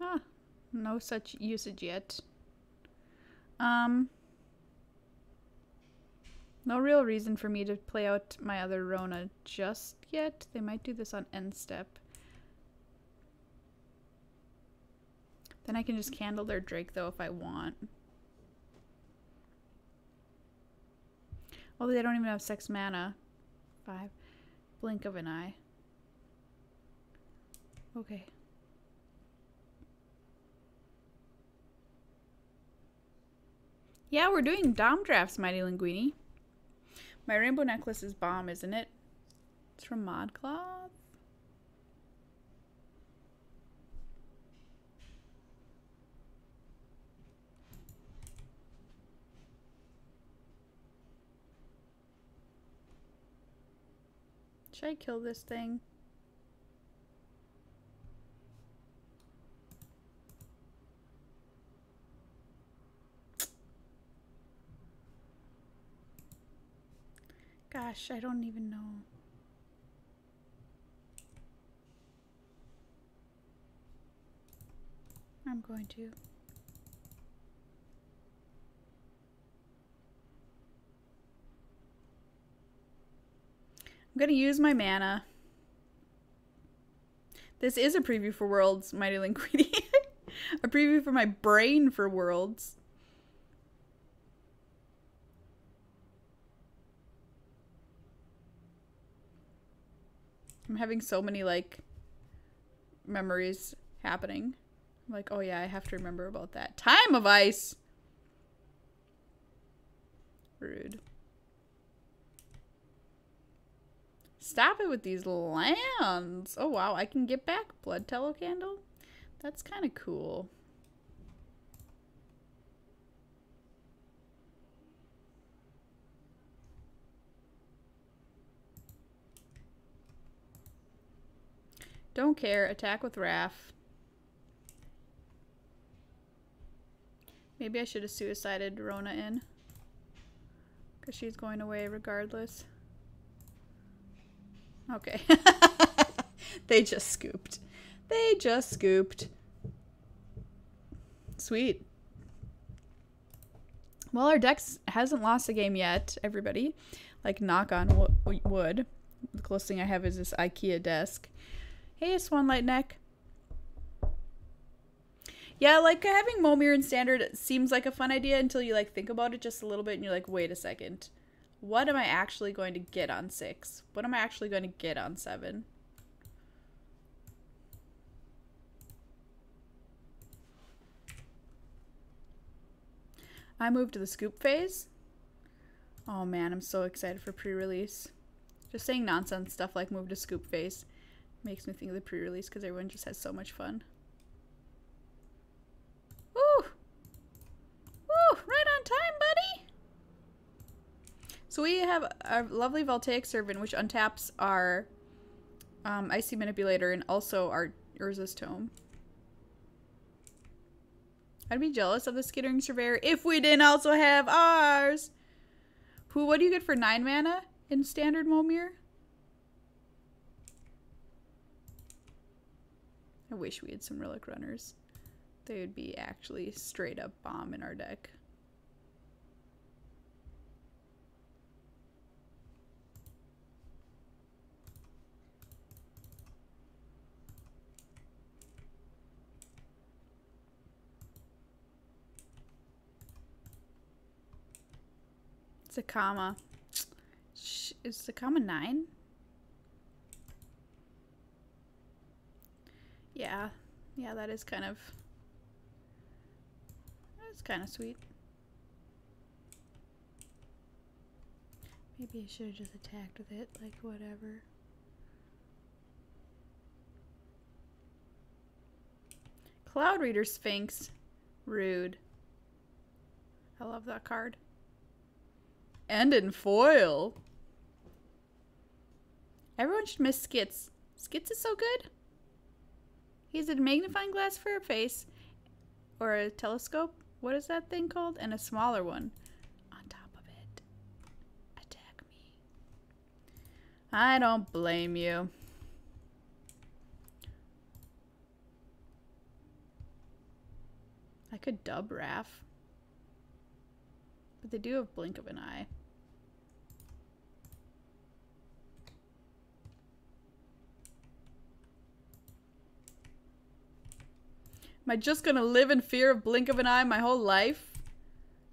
Ah, no such usage yet. No real reason for me to play out my other Rona just yet. They might do this on end step. Then I can just candle their Drake though if I want. Although they don't even have 6 mana. 5. Blink of an eye. Okay. Yeah, we're doing Dom drafts, Mighty Linguini. My rainbow necklace is bomb, isn't it? It's from ModCloth. Should I kill this thing? Gosh, I don't even know. I'm going to. I'm going to use my mana. This is a preview for Worlds, Mighty Linguini. A preview for my brain for Worlds. I'm having so many, like, memories happening. I'm like, oh yeah, I have to remember about that. Time of Ice! Rude. Stop it with these lands! Oh wow, I can get back Blood Tallow Candle? That's kind of cool. Don't care. Attack with Wrath. Maybe I should have suicided Rona in. Because she's going away regardless. Okay. They just scooped. They just scooped. Sweet. Well, our deck hasn't lost a game yet, everybody. Like, knock on wood. The closest thing I have is this IKEA desk. Hey, Swanlight Neck. Yeah, like, having Momir in Standard seems like a fun idea until you, like, think about it just a little bit and you're like, wait a second. What am I actually going to get on 6? What am I actually going to get on 7? I moved to the scoop phase. Oh man, I'm so excited for pre-release. Just saying nonsense stuff like move to scoop phase makes me think of the pre-release because everyone just has so much fun. Woo! Woo! Right on time, buddy! So we have a lovely Voltaic Servant, which untaps our Icy Manipulator and also our Urza's Tome. I'd be jealous of the Skittering Surveyor if we didn't also have ours! Pooh, what do you get for 9 mana in Standard Momir? I wish we had some Relic Runners. They would be actually straight up bomb in our deck. Sakama. Is Sakama 9? Yeah. Yeah, that is kind of... That's kind of sweet. Maybe I should have just attacked with it, like whatever. Cloud Reader Sphinx. Rude. I love that card. And in foil. Everyone should miss Skits. Skits is so good. He has a magnifying glass for a face. Or a telescope. What is that thing called? And a smaller one. On top of it. Attack me. I don't blame you. could dub Raph. But they do have blink of an eye. Am I just gonna live in fear of blink of an eye my whole life?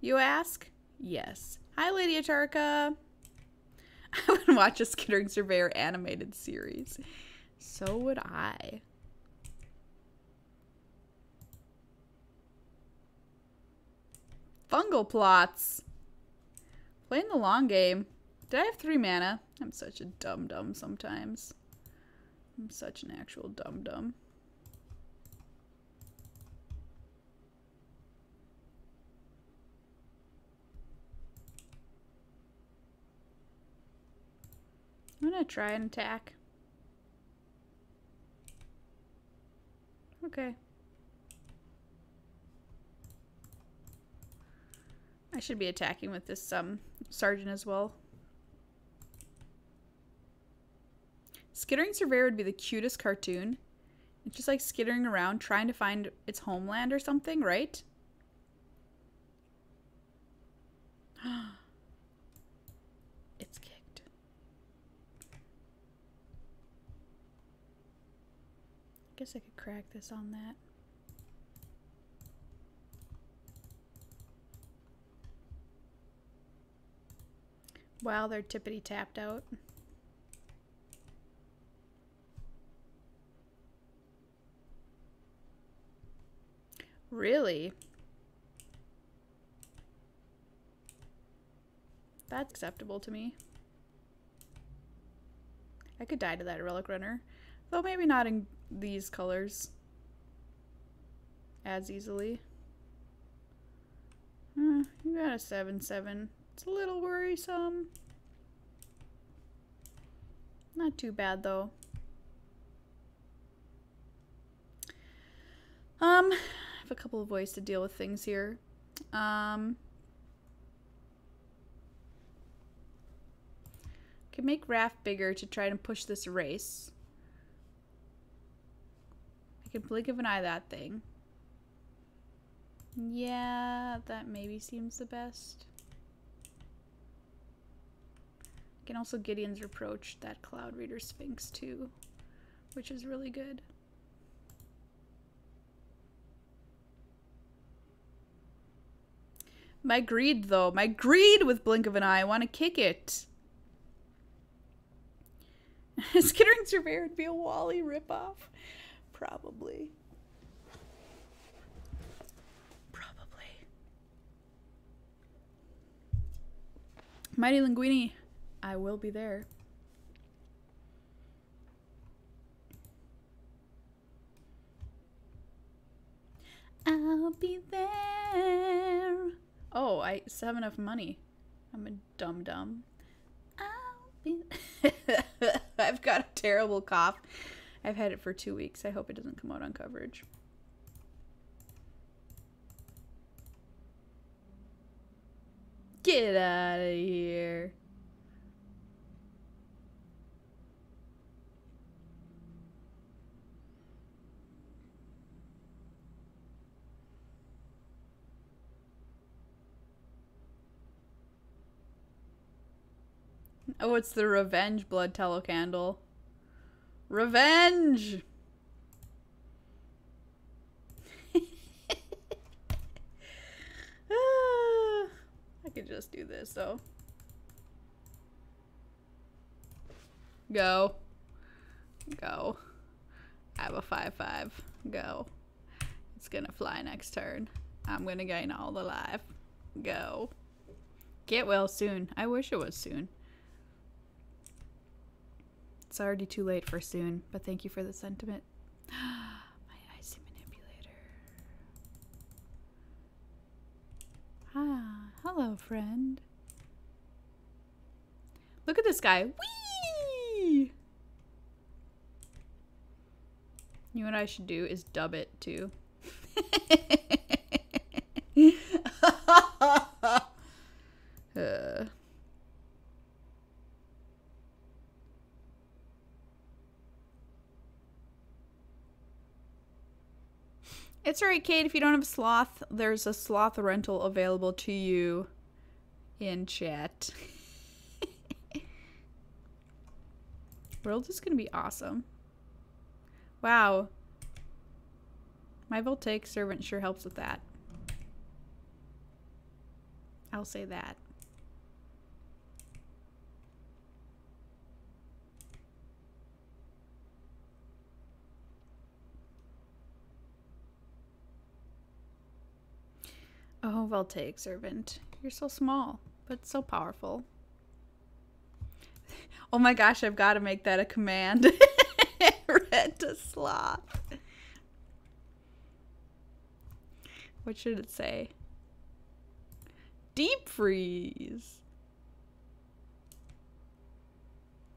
You ask? Yes. Hi, Lady Atarka. I would watch a Skittering Surveyor animated series. So would I. Fungal plots. Playing the long game. Did I have 3 mana? I'm such a dum-dum sometimes. I'm such an actual dum-dum. I'm gonna try and attack. Okay. I should be attacking with this sergeant as well. Skittering Surveyor would be the cutest cartoon. It's just like skittering around trying to find its homeland or something, right? It's kicked. I guess I could crack this on that. Wow, they're tippity tapped out. Really? That's acceptable to me. I could die to that Relic Runner. Though maybe not in these colors as easily. You got a 7/7. It's a little worrisome. Not too bad though. I have a couple of ways to deal with things here. Can make Raph bigger to try and push this race. I can blink of an eye that thing. Yeah, that maybe seems the best. I can also Gideon's Reproach that Cloud Reader Sphinx too, which is really good. My greed though, my greed with blink of an eye, I want to kick it. Skittering Surveyor would be a Wally ripoff. Probably. Mighty Linguini, I will be there. I'll be there. Oh, I still have enough money. I'm a dum-dum. I'll be I've got a terrible cough. I've had it for 2 weeks. I hope it doesn't come out on coverage. Get out of here. Oh, it's the Revenge Blood Tallow Candle. Revenge! I could just do this, though. Go. Go. I have a 5/5. Go. It's gonna fly next turn. I'm gonna gain all the life. Go. Get well soon. I wish it was soon. It's already too late for soon, but thank you for the sentiment. My icy manipulator. Ah, hello, friend. Look at this guy. Whee! You know what I should do is dub it too. It's alright, Kate. If you don't have a sloth, there's a sloth rental available to you in chat. World is gonna be awesome. Wow. My voltaic servant sure helps with that. I'll say that. Oh, voltaic servant. You're so small, but so powerful. Oh my gosh, I've got to make that a command. Red to sloth. What should it say? Deep freeze.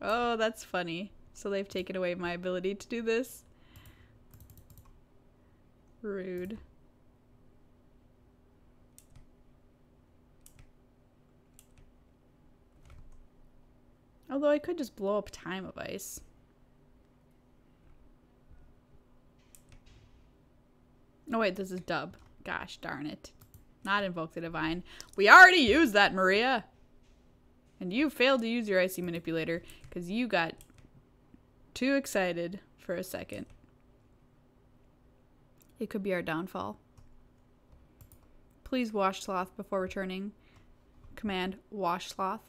Oh, that's funny. So they've taken away my ability to do this. Rude. Although I could just blow up Time of Ice. Oh wait, this is dub. Gosh darn it. Not Invoke the Divine. We already used that, Maria! And you failed to use your Icy Manipulator because you got too excited for a second. It could be our downfall. Please wash Sloth before returning. Command, wash Sloth.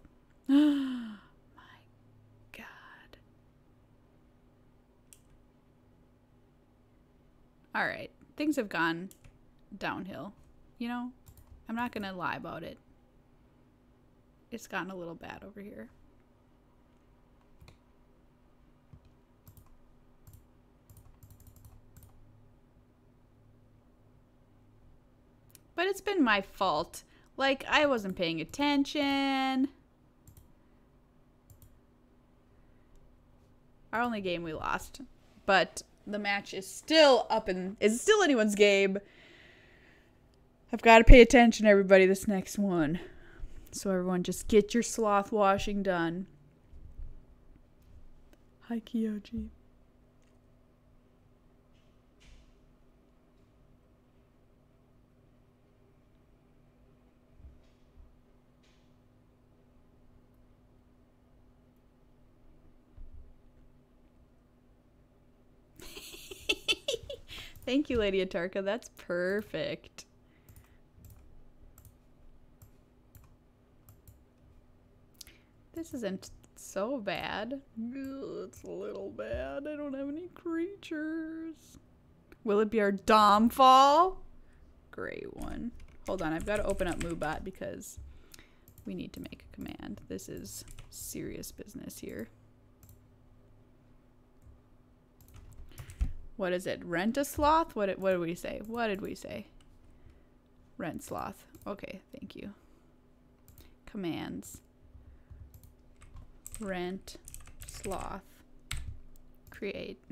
Alright, things have gone downhill. You know, I'm not gonna lie about it. It's gotten a little bad over here. But it's been my fault. Like, I wasn't paying attention. Our only game we lost. But the match is still up and is still anyone's game. I've got to pay attention, everybody, this next one. So everyone just get your sloth washing done. Hi, Kyoji. Thank you, Lady Atarka. That's perfect. This isn't so bad. It's a little bad. I don't have any creatures. Will it be our Domfall? Great one. Hold on, I've got to open up Moobot because we need to make a command. This is serious business here. What is it? Rent a sloth? What did we say? What did we say? Rent sloth. Okay, thank you. Commands. Rent sloth. Create.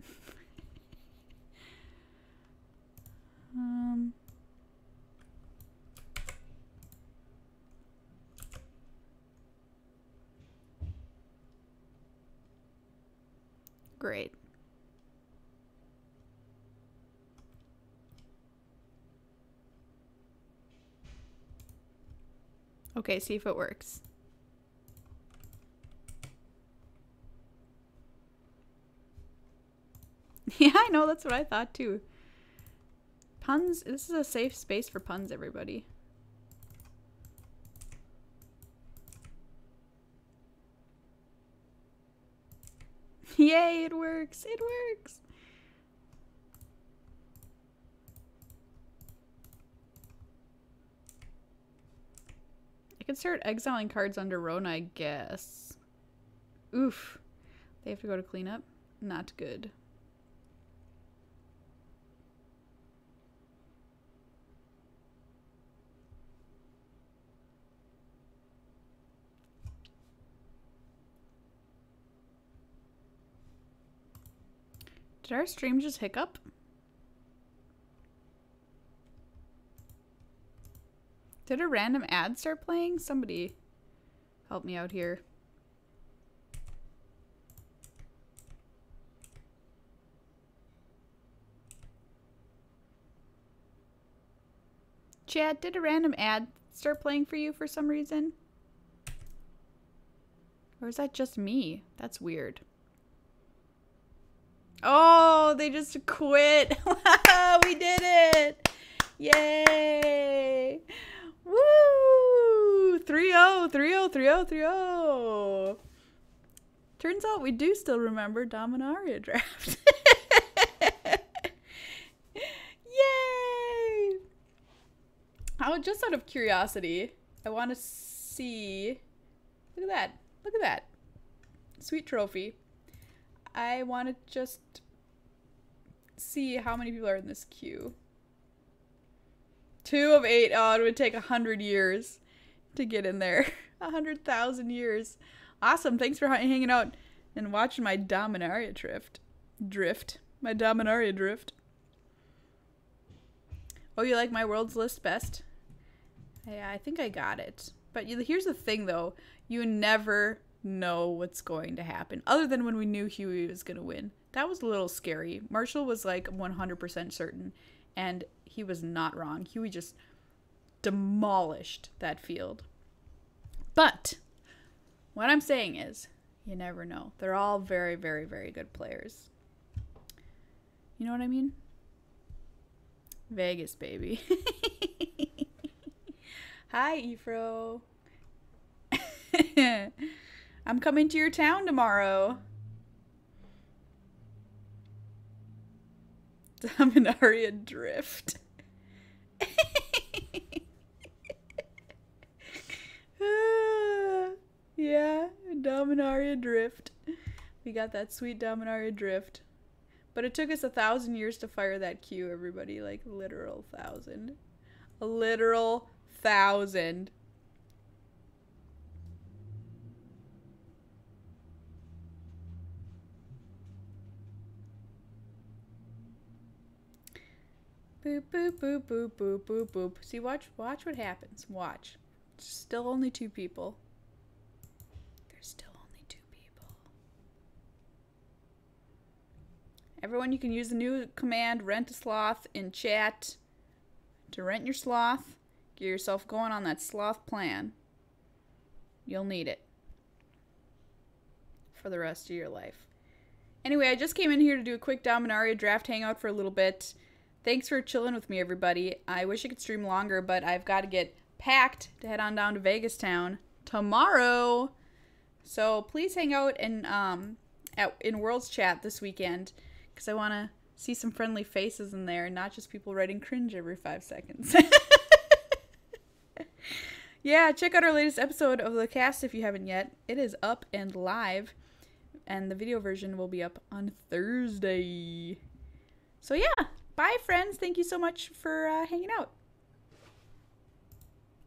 Great. Okay, see if it works. Yeah, I know, that's what I thought too. Puns, this is a safe space for puns, everybody. Yay, it works! It works! I can start exiling cards under Rona, I guess. Oof. They have to go to cleanup? Not good. Did our stream just hiccup? Did a random ad start playing? Somebody help me out here. Chad, did a random ad start playing for you for some reason? Or is that just me? That's weird. Oh, they just quit. We did it. Yay. Woo. 3-0, 3-0, 3-0, 3-0. Turns out we do still remember Dominaria draft. Yay. Just out of curiosity, I want to see. Look at that. Look at that. Sweet trophy. I want to just see how many people are in this queue. 2 of 8. Oh, it would take 100 years to get in there. 100,000 years. Awesome. Thanks for hanging out and watching my Dominaria drift. My Dominaria drift. Oh, you like my world's list best? Yeah, I think I got it. But here's the thing, though. You never know what's going to happen. Other than when we knew Huey was going to win. That was a little scary. Marshall was like 100% certain. And he was not wrong. Huey just demolished that field. But what I'm saying is, you never know. They're all very, very, very good players. You know what I mean? Vegas, baby. Hi, Efro. I'm coming to your town tomorrow. Dominaria drift. Yeah, Dominaria drift. We got that sweet Dominaria drift. But it took us 1,000 years to fire that queue, everybody. Like, literal 1,000. A literal 1,000. Boop, boop, boop, boop, boop, boop, boop. See, watch what happens. Watch. Still only 2 people. There's still only 2 people. Everyone, you can use the new command, rent a sloth, in chat to rent your sloth. Get yourself going on that sloth plan. You'll need it for the rest of your life. Anyway, I just came in here to do a quick Dominaria draft hangout for a little bit. Thanks for chilling with me, everybody. I wish I could stream longer, but I've got to get packed to head on down to Vegas Town tomorrow. So please hang out in Worlds Chat this weekend, because I want to see some friendly faces in there, not just people writing cringe every 5 seconds. Yeah, check out our latest episode of the cast if you haven't yet. It is up and live, and the video version will be up on Thursday. So yeah. Bye, friends. Thank you so much for hanging out.